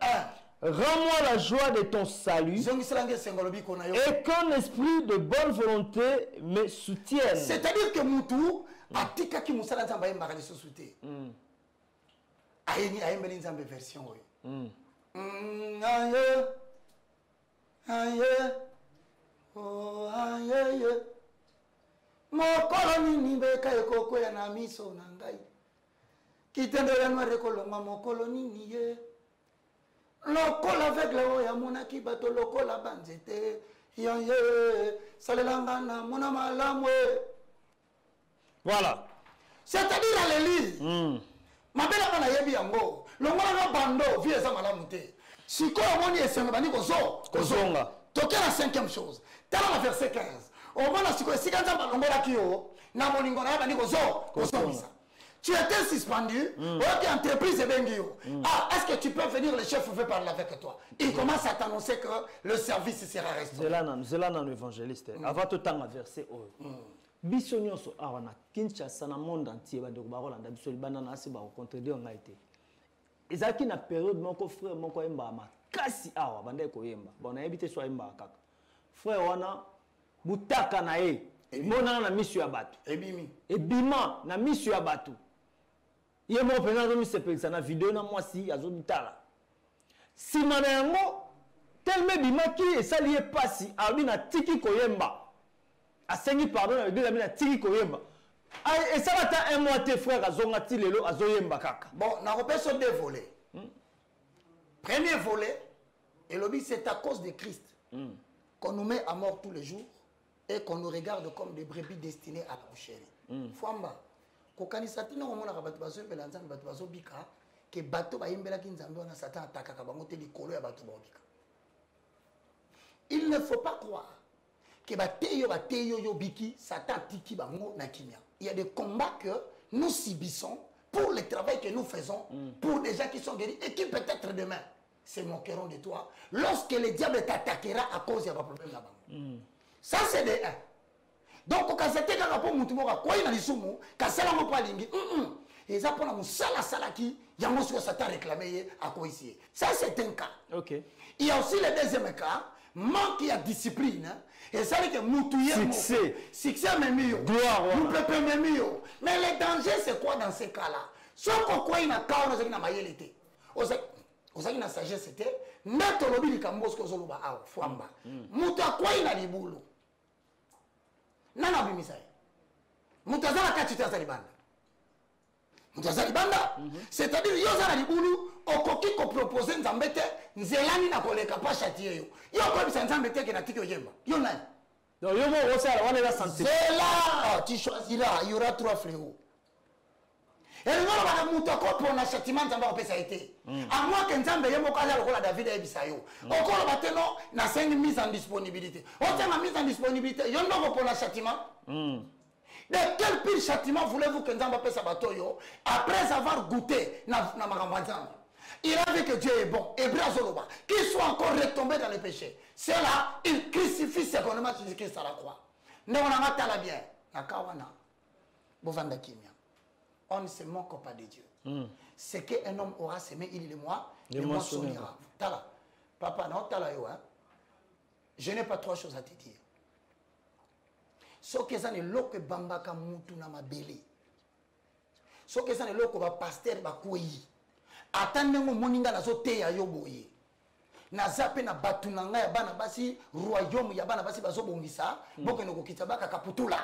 [SPEAKER 1] Rends-moi la joie de ton salut. Et qu'un esprit de bonne volonté me soutienne.
[SPEAKER 2] C'est-à-dire que Moutou, Atika qui moussala nzamba yembaka liso soute. Ayembeli nzambe version oyo. Aye. Aye. Oh aye. Mokolo nini beka ekoko ya na miso na ngai. Kitendele noire kolonga mokolo nini ye. Lokola avec le oya monaki bato lokola banzete. Yaye. Salelanga na mona malamwe.
[SPEAKER 1] Voilà.
[SPEAKER 2] C'est-à-dire à l'église. Ma belle amana yebi yango. Longola no bando vie za malamu te. Siko omoni esenga bani kozo.
[SPEAKER 1] Kozonga.
[SPEAKER 2] Toke la cinquième chose. Tala la verset 15. Omona siko esika nzamba longola kiyo na moningo na bani kozo. Kozonga. Tu étais suspendu. Ok, entreprise est bengio. Ah, est-ce que tu peux venir, le chef veut parler avec toi. Il commence à t'annoncer que le service sera restauré.
[SPEAKER 1] C'est là dans l'évangéliste. Avant tout temps, verset haut. Biso nyonso awa na Kinshasa na monde entier ba ndeko ba Rolanda biso libana na se ba contredire ngai te. Ezaki na période moko frère moko yemba makasi awa bande ko yemba. Bona yebite so yemba kaka. Frère wana butaka na ye. Mona na misu ya batu. Ebima na misu ya batu. Ye mo pena zo mi sepelisa na video na mwasi azo bitala. Sima na yango tellement bimaki esali ye pasi abi na tiki ko yemba. Asengi pardon avec deux amis na tiki koyemba. Et ça va ta un mois tes frères azonga tilelo azoyemba kaka.
[SPEAKER 2] Bon, na repère sur deux volets. Premier volet, et le but c'est à cause de Christ qu'on nous met à mort tous les jours et qu'on nous regarde comme des brebis destinées à la boucherie. Fouamba, kokanisa tina komona ka bato bazo pela nzambe bato bazo bika ke bato bayembela ki nzambe wana Satan ataka ka bango te likolo ya bato bobika. Il ne faut pas croire que bateyo yo biki Satan tiki bango na kimia. Il y a des combats que nous subissons pour le travail que nous faisons pour des gens qui sont guéris et qui peut-être demain se moqueront de toi lorsque le diable t'attaquera à cause de vos problèmes là-bas. Ça c'est des 1. Donc quand c'était quand rapport mutumoka quoi il a lisumu kasala mo pa lingi et ça pour la musala salaki yango sur Satan réclamé à quoi ici. Ça c'est un cas. OK. Il y a aussi le deuxième cas, manque de discipline et ça que mutuye succès même mieux. Gloire. Nous peut même mieux. Mais le danger c'est quoi dans ces cas-là? Sauf quoi il a cas on a na mayelité. Osaki na sagesse c'était ndato lobi likambosko ozoloba awa fwamba. Mutu akwa ina libulu. Nana bimisa. Mutu azala kati tata libanda. Mutu azala libanda. C'est-à-dire yo zala libulu okoki ko proposer nzambe te nzelani na koleka pa chatier yo. Yo ko bisa nzambe te ke na tiki oyemba. Yo nani?
[SPEAKER 1] Donc yo mo osala wana la santé.
[SPEAKER 2] C'est là tu choisiras, il y aura 3 fléaux. Et nous avons un mouton pour un châtiment dans le été. À moins qu'un Zambé y ait un David et Bissayo. Encore maintenant, il y a 5 mises en disponibilité. On a une mise en disponibilité. Il y a un pour un châtiment. De quel pire châtiment voulez-vous qu'un Zambé passe à Batoyo après avoir goûté dans Maramazan? Il a vu que Dieu est bon. Et Brazoloba, qu'il soit encore retombé dans le péché. C'est là, il crucifie secondement Jésus-Christ à la croix. Nous avons la bien. Nakawana. Bovanda Kimia. On ne se moque pas de Dieu. Ce qu'un homme aura semé, il est moi, le moissonnera. Tala, papa, non, tala yo, hein. Je n'ai pas 3 choses à te dire. Ce que ça n'est l'eau bambaka mutu na mabele. Ce que ça n'est l'eau ba pasteur ba kouyi. Attendez mon moninga na zo te ya yo boye. Na zape na batunanga ya bana basi royaume ya bana basi bazo bongisa, boke no kokita baka kaputula.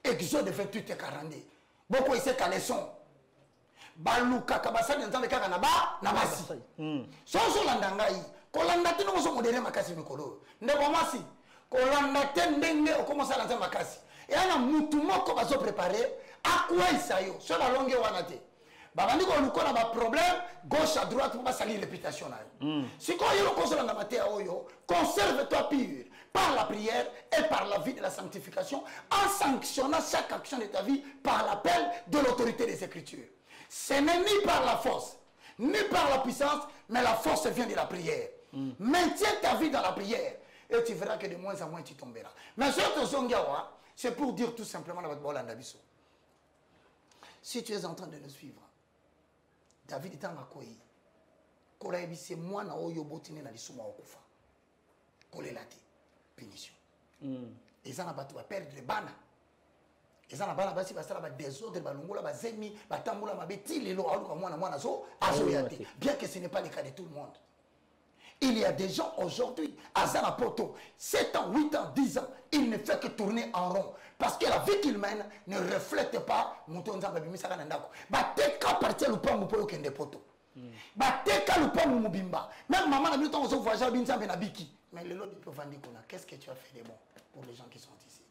[SPEAKER 2] Exode 28 et 42. Beaucoup ici caleçon. Baluka kabasa nzambe kaka na ba na basi. So landangai. Kolanda tino mo so modele makasi mikolo. Ndeko masi. Kolanda tendenge okomosa lanza makasi. Et ana mutu moko bazo préparer akwa isayo. So la longue wana te. Babandi ko lukola ba problème gauche à droite pour pas salir réputation na yo. Si ko yo ko so landa maté oyo, conserve-toi pur par la prière et par la vie de la sanctification, en sanctionnant chaque action de ta vie par l'appel de l'autorité des Écritures. Ce n'est ni par la force, ni par la puissance, mais la force vient de la prière. Maintiens ta vie dans la prière et tu verras que de moins en moins tu tomberas. Mais c'est pour dire tout simplement à votre bol en abisso. Si tu es en train de nous suivre, David est en akoyi. Koraebi c'est moi na oyo botine na lisuma okufa. Kolelate. Punition. Et ça n'a pas tout à perdre les bana. Et ça n'a pas basi basala ba désordre ba longola ba zemi ba tambola ma beti lelo aluka mwana so azoyate. Bien que ce n'est pas le cas de tout le monde. Il y a des gens aujourd'hui à Zanapoto, 7 ans, 8 ans, 10 ans, il ne fait que tourner en rond parce que la vie qu'il mène ne reflète pas Moutonza Babimisa Kanandako. Ba teka partir le pas mon poyo kende poto. Ba teka le pas mon mubimba. Même maman a mis ton voyage binza benabiki. Mais le lot de Provandikona, qu'est-ce que tu as fait de bon pour les gens qui sont ici?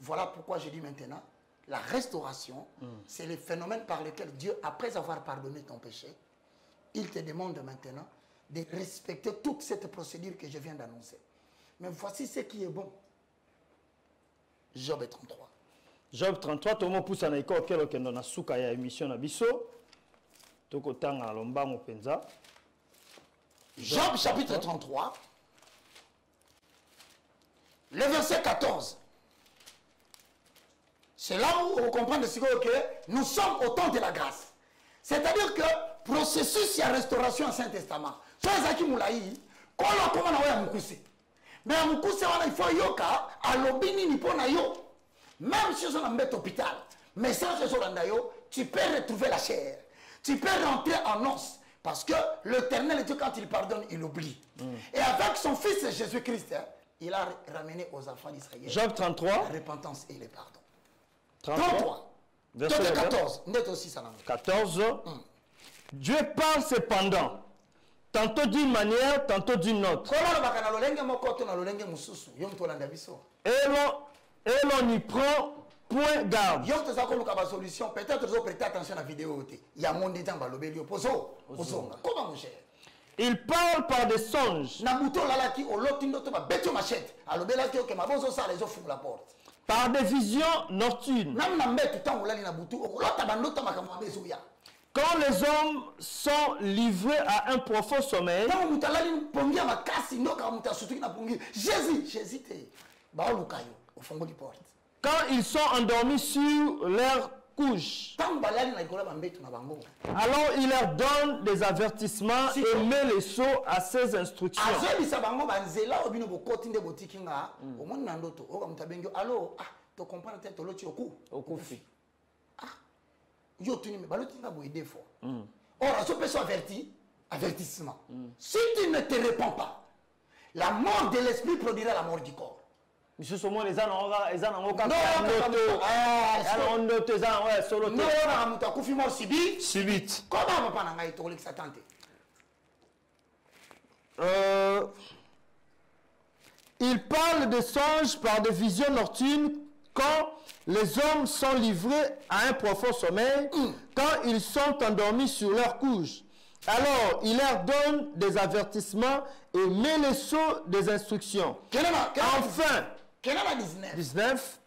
[SPEAKER 2] Voilà pourquoi je dis maintenant, la restauration, c'est le phénomène par lequel Dieu, après avoir pardonné ton péché, il te demande maintenant de respecter toute cette procédure que je viens d'annoncer. Mais voici ce qui est bon. Job 33.
[SPEAKER 1] Job 33, tout le monde pousse en école, quel a souka ya émission na biso. Toko tanga lomba mo penza.
[SPEAKER 2] Job chapitre 33. Le verset 14. C'est là où on comprend que nous sommes au temps de la grâce. C'est-à-dire que processus y a restauration en Saint-Testament. Soit Zaki Moulaï, comment on a mukuse. Mais à mukuse, il faut yoka, à l'obini ni pona yo. Même si on est hôpital, mais sans ce soit tu peux retrouver la chair. Tu peux rentrer en os. Parce que l'Éternel, Dieu, quand il pardonne, il oublie. Et avec son Fils Jésus-Christ, il a ramené aux enfants d'Israël
[SPEAKER 1] Job 33,
[SPEAKER 2] la repentance et le pardon.
[SPEAKER 1] 33.
[SPEAKER 2] Verset 14.
[SPEAKER 1] 14. Dieu parle cependant, tantôt d'une manière, tantôt d'une autre. Et l'on y prend
[SPEAKER 3] point garde.
[SPEAKER 2] Yo te sako luka ba solution, peut-être tu prêter attention à la vidéo. Il y a mon détang balobeli poso. Comment mon cher?
[SPEAKER 3] Il parle par des songes.
[SPEAKER 2] Nabuto lalaki o lotindo to ba beto machette. Alobela ki ke mabozo sa les ouvre la porte.
[SPEAKER 3] Par des visions nocturnes.
[SPEAKER 2] Nam na mbetu tango lali na butu o lota bandoto makamwa bezo ya.
[SPEAKER 3] Quand les hommes sont livrés à un profond sommeil,
[SPEAKER 2] tango mutalali pongia makasi ndoka mutasutuki na pongi. Jésus te. Ba lukayo o fongoli porte.
[SPEAKER 3] quand ils sont endormis sur leur couche, alors il leur donne des avertissements et met les sceaux à ses instructions.
[SPEAKER 2] Avertissement. Si tu ne te réponds pas, la mort de l'esprit produira la mort du corps.
[SPEAKER 3] Monsieur Somo, les gens ont il parle de songes par des visions nocturnes quand les hommes sont livrés à un profond sommeil, quand ils sont endormis sur leur couche. Alors, il leur donne des avertissements et met les sceaux des instructions. Enfin, 19.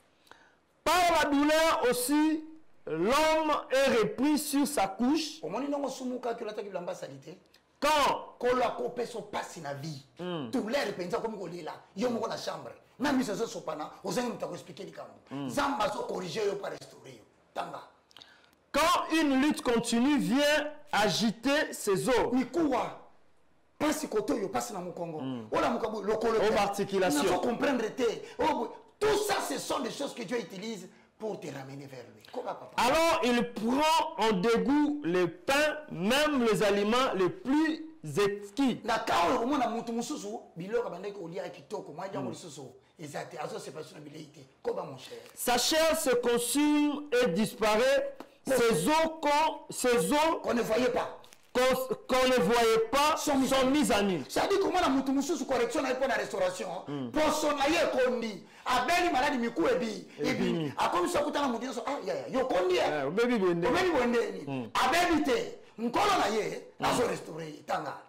[SPEAKER 3] Par la douleur aussi, l'homme est repris sur sa couche. Quand une lutte continue vient agiter ses os. Aux articulations.
[SPEAKER 2] Tout ça, ce sont des choses que Dieu utilise pour te ramener vers lui.
[SPEAKER 3] Alors il prend en dégoût les pains, même les aliments les plus exquis. Sa chair se consume et disparaît. Ses os
[SPEAKER 2] qu'on ne voyait pas.
[SPEAKER 3] Qu'on ne voyait pas sont mis à nu.
[SPEAKER 2] C'est-à-dire comment la mutu correction pour la restauration. Pour son aïe kondi, abeli maladi miku ebi, a comme ça kutana mutu so ah ya yo kondi ya.
[SPEAKER 3] Baby bende.
[SPEAKER 2] Baby bende ni. Abeli te, nkolo na ye, aso restaurer tanga.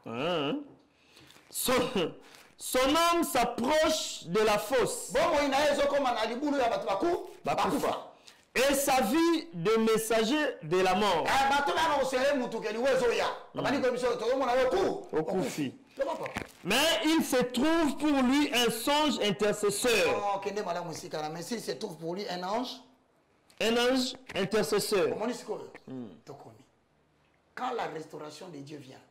[SPEAKER 3] Son homme s'approche de la fosse.
[SPEAKER 2] Bon ina ezo koma na libulu ya batu bakufa.
[SPEAKER 3] Et sa vie de messager de la mort. Mais il se trouve pour lui un songe intercesseur.
[SPEAKER 2] Mais s'il se trouve pour lui un ange.
[SPEAKER 3] Un ange intercesseur.
[SPEAKER 2] Quand la restauration de Dieu vient,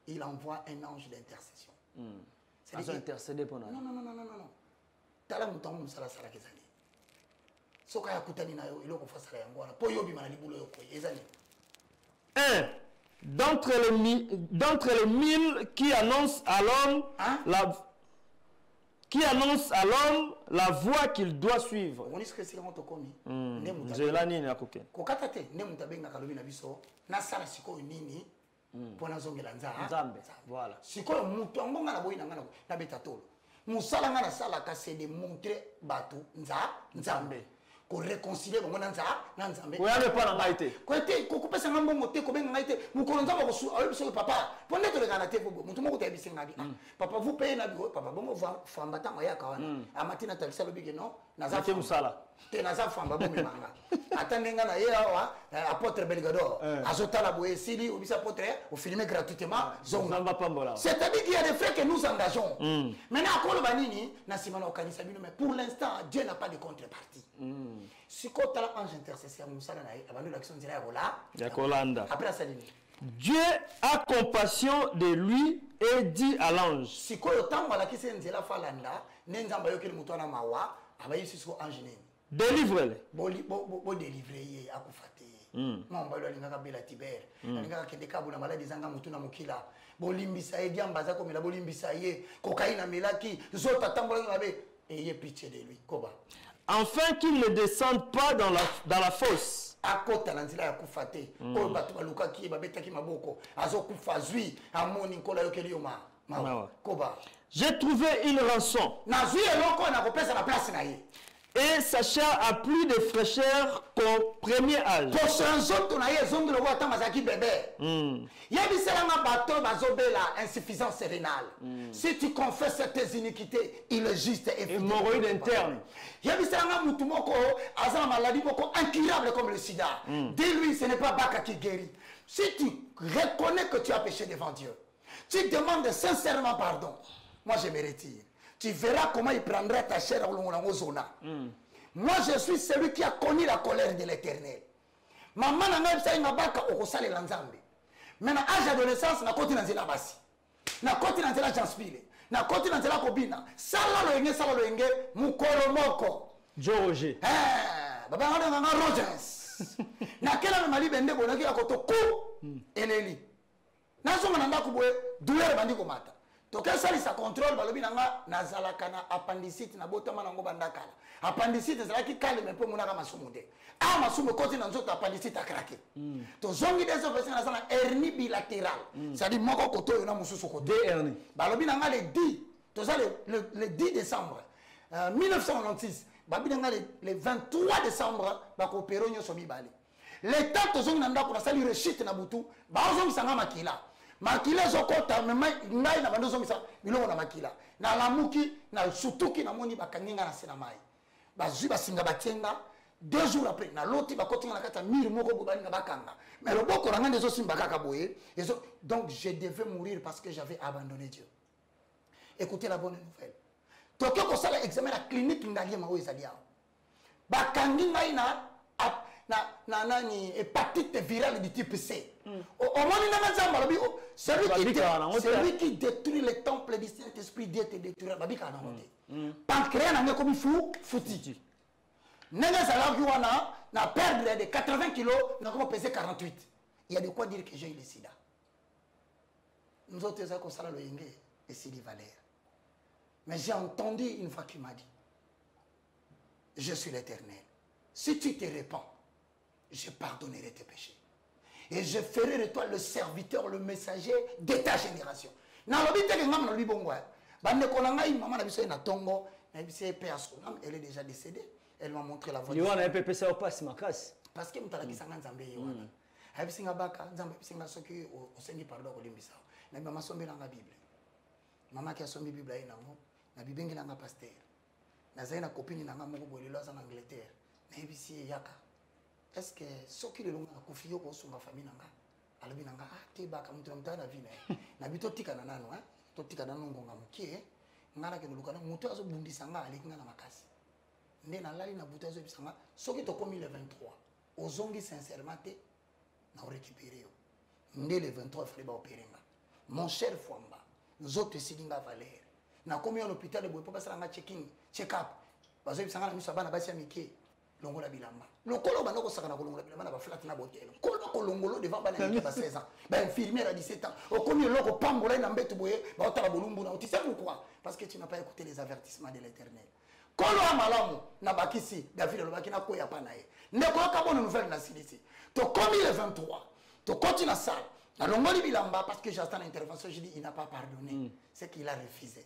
[SPEAKER 2] il envoie un ange d'intercession.
[SPEAKER 3] C'est intercéder pour nous.
[SPEAKER 2] Non.
[SPEAKER 3] Un d'entre les mille qui annonce à l'homme la voie qu'il doit suivre.
[SPEAKER 2] Musala ngana sala kase de montrer batu nzambe ko réconcilier bango na nzambe
[SPEAKER 3] ko yale pa na ngaite
[SPEAKER 2] ko ete ko kopesa ngambo mote ko benga ngaite mukolo nzambe ko su ayo biso papa ponde to lekana te bobo mutu moko tebisi ngabi papa vous payez na bigo papa bongo famba tango ya kawana amatina tabisa lobike no naza
[SPEAKER 3] te musala
[SPEAKER 2] te naza famba bo mimanga atandenga na ye awa apôtre Belgador azotala boye sili obisa apôtre au filmer gratuitement
[SPEAKER 3] zonga pambola.
[SPEAKER 2] C'est-à-dire qu'il y a des frères que nous engageons. Maintenant à kolo banini na simana okanisa bino mais pour l'instant Dieu n'a pas de contrepartie. Si ko tala ange intercesseur musala na ye abando l'action nzela ya
[SPEAKER 3] kolanda
[SPEAKER 2] après ça dit
[SPEAKER 3] Dieu a compassion de lui et dit à l'ange.
[SPEAKER 2] Si ko tango la kise nzela falanda nenzamba yokeli mutu na mawa abayi sisko ange neni.
[SPEAKER 3] Délivre-le.
[SPEAKER 2] Bo délivrer ye akufate. Mamba lo alingaka bela tiber. Alingaka kendeka buna maladi zanga mutu na mukila. Bolimbisa ye diambaza komela bolimbisa ye cocaïne melaki zota tambola ngabe et ye pitié de lui. Koba.
[SPEAKER 3] Afin qu'il ne descende pas dans la fosse.
[SPEAKER 2] Akota lanzila ya kufate. Ko batu baluka ki babeta ki maboko. Azo kufa zui amoni nkola yokeli yoma. Koba.
[SPEAKER 3] J'ai trouvé une rançon.
[SPEAKER 2] Na zui eloko na kopesa na place na ye.
[SPEAKER 3] Et sa chair a plus de fraîcheur qu'au premier âge.
[SPEAKER 2] Insuffisance rénale. Si tu confesses tes iniquités, il est juste et
[SPEAKER 3] hémorroïde interne.
[SPEAKER 2] Incurable comme le sida. Dis-lui, ce n'est pas Baka qui guérit. Si tu reconnais que tu as péché devant Dieu, tu demandes sincèrement pardon. Moi, je me retire. Tu verras comment il prendra ta chair au zona. Moi, je suis celui qui a connu la colère de l'Éternel. Maman n'a même pas eu au Kosale Lanzambe. Maintenant, âge d'adolescence, na koti nanzela basi. Na koti nanzela janspile. Na koti nanzela kobina. Sala lo enge, mukolo moko.
[SPEAKER 3] Joe Roger.
[SPEAKER 2] Baba ngana Rogers. Na kela me mali bende bonaki ya koto ku eleli. Na zonga nanda kubwe douleur bandi komata. To kesali sa contrôle balobi nanga nazala kana appendicite na botama nango bandakala. Appendicite zalaki calme pe munaka masumu de. Ah masumu koti na nzoto appendicite akrake. To zongi des opérations na sana hernie bilatérale. C'est-à-dire moko koto yo na mususu koto.
[SPEAKER 3] Deux hernies.
[SPEAKER 2] Balobi nanga le 10. To ça le 10 décembre 1996. Babi nanga le 23 décembre ba ko opérer nyo mibale. Le temps to zongi nanda ko na sali rechute na butu, ba zongi sanga makila. Makila zokota mema ngai na bando zomisa bilongo na makila na lamuki na sutuki na moni bakanginga na sena mai bazui basinga batenga 2 jours après na loti bakotinga na kata mire moko bobani na bakanga mais le boko ranga ndezo simba kaka boye donc je devais mourir parce que j'avais abandonné Dieu. Écoutez la bonne nouvelle. Tokyo ko sala examen la clinique ngali ma oezalia bakanginga ina nani hépatite virale du type C. Celui qui détruit les temples du Saint-Esprit, Dieu te détruira. Pancréas n'a comme fou, fouti. Nena Zalagi wana na perdre de 80 kilos, n'a comme pesé 48. Il y a de quoi dire que j'ai eu le sida. Nous autres, ça comme ça le yenge et Sidi Valère. Mais j'ai entendu une fois qu'il m'a dit, je suis l'Éternel. Si tu te répands, je pardonnerai tes péchés. Et je ferai de toi le serviteur, le messager de ta génération. Elle est déjà décédée. Elle m'a montré la voie. Parce que maman qui a son Bible, na bibengi nanga pasteur. Na zaina copine nanga moko bolelo za en Angleterre. Na ebisi yaka. Est-ce que ceux qui le longa kufio ko sunga famille nanga alobi nanga te baka mutu mtana vina na bito tika na nano to tika na ngonga mukie ngala ke lukana mutu azo bundisa nga ali ngana makasi nde na lali na butu azo bisanga soki to komi le 23 ozongi sincèrement te na récupérer yo nde le 23 fallait ba opérer nga mon cher Fwamba nous autres silinga Valère na komi à l'hôpital de Boepo pasala nga check up bazo bisanga na miso bana basi amike longola bilamba lokolo bana ko sakana ko longola bilamba na ba flat na botelo ko longolo devant bana qui ba 16 ans ba infirmière à 17 ans au komi loko pambola na mbetu boye ba otala bolumbu na otisa pourquoi parce que tu n'as pas écouté les avertissements de l'Éternel kolo amalamu na bakisi David lo bakina ko ya pana ye ndeko ka bonne nouvelle na silisi to komi le 23 to continue ça na longoli bilamba parce que j'attends l'intervention je dis il n'a pas pardonné c'est qu'il a refusé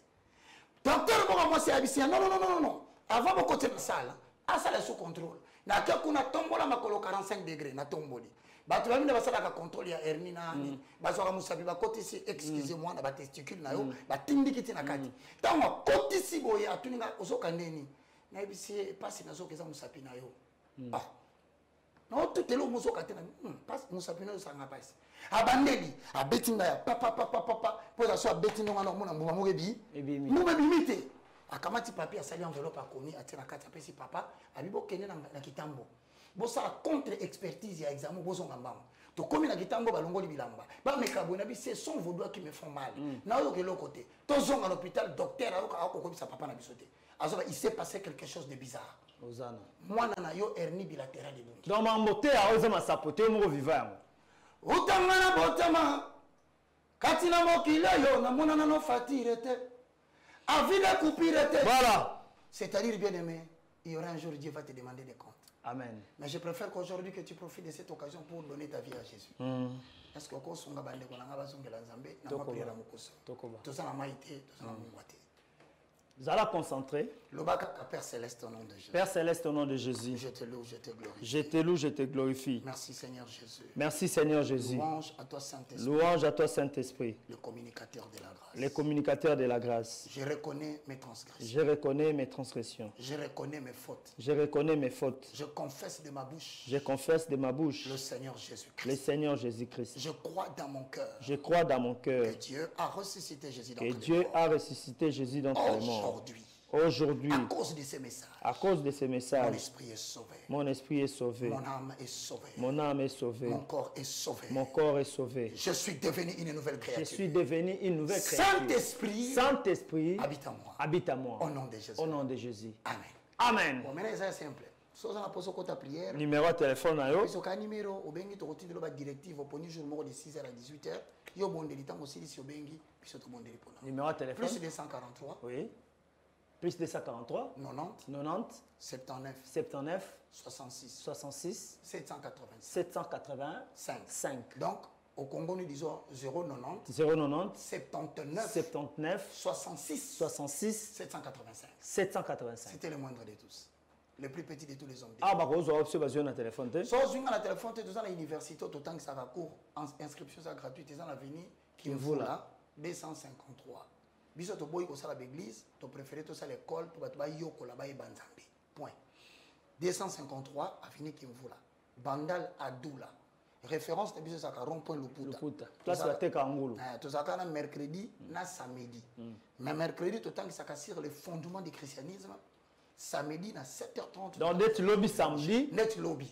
[SPEAKER 2] docteur moi c'est abissia non avant mon côté de salle à ça sous contrôle na ka kuna tombola makolo 45 degrés na tomboli bato ba mina basala ka contrôle ya hernie na ni bazo ka musabi ba kotisi excusez-moi na ba testicule na yo ba tindikiti na kati tango kotisi boye atuninga osoka ndeni na ebisi pasi na zoka za musapi na yo ah no tout est là musoka tena pas musapi na yo sanga pasi abandeli abetinga ya papa pour ça soit betinga na mona mbuma mogebi mbuma bimite akamati papier asali enveloppe akomi atira kati apesi papa abibo kene na kitambo bosa contre expertise ya examen bozonga mbamo to komi na kitambo balongoli bilamba ba mekabo na bi c'est son vos doigts qui me font mal na yo ke côté to zonga à l'hôpital docteur akokobisa papa na bisote azoba il s'est passé quelque chose de bizarre ozana mwana na yo hernie bilatérale de bunki
[SPEAKER 3] donc mambote a oza masapote mo vivant
[SPEAKER 2] utanga na botama kati na mokila yo na mona na no fatire te avis de coupure.
[SPEAKER 3] Voilà.
[SPEAKER 2] C'est-à-dire, bien aimé, il y aura un jour Dieu va te demander des comptes.
[SPEAKER 3] Amen.
[SPEAKER 2] Mais je préfère qu'aujourd'hui que tu profites de cette occasion pour donner ta vie à Jésus. Parce que quand on a bande qu'on a besoin de l'ensemble, n'a pas prié la mokoso. Tout ça n'a pas été, tout ça n'a pas été.
[SPEAKER 1] Zala concentré.
[SPEAKER 2] Lobaka, Père Céleste, au nom de Jésus.
[SPEAKER 1] Père Céleste, au nom de Jésus.
[SPEAKER 2] Je te loue, je te glorifie.
[SPEAKER 1] Je te loue, je te glorifie.
[SPEAKER 2] Merci Seigneur Jésus.
[SPEAKER 1] Merci Seigneur Jésus.
[SPEAKER 2] Louange à toi Saint-Esprit.
[SPEAKER 1] Louange à toi Saint-Esprit.
[SPEAKER 2] Le communicateur de la grâce.
[SPEAKER 1] Les communicateurs de la grâce.
[SPEAKER 2] Je reconnais mes transgressions.
[SPEAKER 1] Je reconnais mes transgressions.
[SPEAKER 2] Je reconnais mes fautes.
[SPEAKER 1] Je reconnais mes fautes.
[SPEAKER 2] Je confesse de ma bouche.
[SPEAKER 1] Je confesse de ma bouche
[SPEAKER 2] Le Seigneur Jésus-Christ.
[SPEAKER 1] le Seigneur Jésus-Christ.
[SPEAKER 2] Je crois dans mon cœur.
[SPEAKER 1] Je crois dans mon cœur
[SPEAKER 2] Que Dieu a ressuscité Jésus d'entre
[SPEAKER 1] que
[SPEAKER 2] les
[SPEAKER 1] Dieu
[SPEAKER 2] morts.
[SPEAKER 1] a ressuscité Jésus d'entre les morts.
[SPEAKER 2] Aujourd'hui,
[SPEAKER 1] Aujourd'hui,
[SPEAKER 2] à cause de ces messages,
[SPEAKER 1] à cause de ces
[SPEAKER 2] mon
[SPEAKER 1] messages,
[SPEAKER 2] esprit est sauvé.
[SPEAKER 1] mon esprit est sauvé.
[SPEAKER 2] Mon âme est sauvée.
[SPEAKER 1] Mon âme est sauvée.
[SPEAKER 2] Mon corps est sauvé.
[SPEAKER 1] Mon corps est sauvé.
[SPEAKER 2] Je suis devenu une nouvelle
[SPEAKER 1] Je
[SPEAKER 2] créature.
[SPEAKER 1] suis devenu une nouvelle créature.
[SPEAKER 2] Saint-Esprit,
[SPEAKER 1] Saint-Esprit,
[SPEAKER 2] habite en moi.
[SPEAKER 1] habite à moi.
[SPEAKER 2] Au nom de Jésus.
[SPEAKER 1] Au nom de Jésus.
[SPEAKER 2] Amen.
[SPEAKER 1] Amen.
[SPEAKER 2] Bon, maintenant, c'est simple. Si on a posé ta prière,
[SPEAKER 1] Numéro de téléphone, na yo.
[SPEAKER 2] si on a un numéro, au bengi, tu retires la directive au premier jour de 6h à 18h. Il y a un bon délit aussi, si on bengi, puis c'est un bon délit pour nous.
[SPEAKER 1] Numéro de téléphone.
[SPEAKER 2] Plus 243.
[SPEAKER 1] Oui. Plus 243.
[SPEAKER 2] 90.
[SPEAKER 1] 90.
[SPEAKER 2] 79.
[SPEAKER 1] 79.
[SPEAKER 2] 66.
[SPEAKER 1] 66.
[SPEAKER 2] 785.
[SPEAKER 1] 785.
[SPEAKER 2] Donc, au Congo, nous disons 090.
[SPEAKER 1] 090.
[SPEAKER 2] 79.
[SPEAKER 1] 79.
[SPEAKER 2] 66.
[SPEAKER 1] 66.
[SPEAKER 2] 785.
[SPEAKER 1] 785.
[SPEAKER 2] C'était le moindre de tous. Le plus petit de tous les hommes.
[SPEAKER 1] Ah, bah, vous avez option basée na téléphone.
[SPEAKER 2] So, je suis à la téléphone, tu es dans l'université, autant que ça va cours, inscription gratuite, tu es dans l'avenue qui me vaut là, 253. Biso to boy ko sala l'église, to préféré to sala l'école, to batba yoko là-bas et banzambi. Point. 253 avenue qui me vaut là. Bandal Adoula. Référence de biso ça rond-point Luputa.
[SPEAKER 1] Luputa. Place la teka ngulu.
[SPEAKER 2] To ça na mercredi, na samedi. Mais mercredi autant que ça sur les fondements du christianisme. Samedi à 7h30.
[SPEAKER 1] Donc, net lobby samedi.
[SPEAKER 2] Net lobby.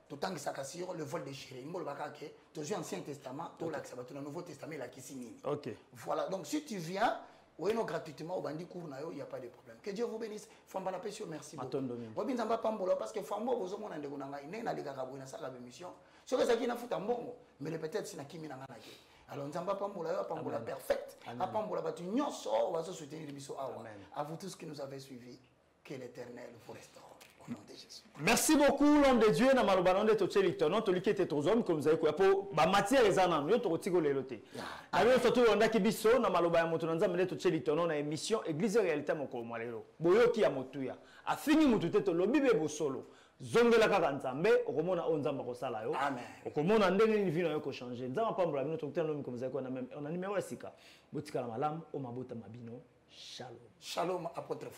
[SPEAKER 2] Tout le temps que ça sur le vol des chéris. Nous, le Ancien Testament, tout le Nouveau Testament, la Kissinini.
[SPEAKER 1] Ok.
[SPEAKER 2] Voilà. Donc, si tu viens, oui, non, gratuitement, au bandi cours, il n'y a pas de problème. Que Dieu vous bénisse. Famba la paix, merci beaucoup. Oui, bien, parce que Famba, vous avez dit que n'a des garabouina, ça, la mission. Ce que ça qui n'a foutu un bon, mais peut-être c'est qui n'a pas. Alors, nous avons Pambola, Pambola perfect. À Pambola, tu n'y sors, on va se soutenir le biseau. À vous tous qui nous avez suivis. Que l'Éternel vous restaure au nom de Jésus.
[SPEAKER 1] Merci beaucoup l'homme de Dieu na malobana de tocheli tono tolikete tozom comme vous avez quoi pour ba matière ezana yo to tiko lelote. Avec surtout on a kibiso na maloba ya moto nza mele tocheli tono na émission église réalité moko mwalelo. Boyoki ya motuya. Afini mutu teto lobi be bosolo. Zongela kaka nzambe okomona onzamba ko sala yo.
[SPEAKER 2] Amen.
[SPEAKER 1] Okomona ndenge ni vino yo ko changer. Nzamba pambola bino tokutana lomi comme vous avez quoi na même on a numéro esika. Botika la malam o mabota mabino. Shalom.
[SPEAKER 2] Shalom apôtre.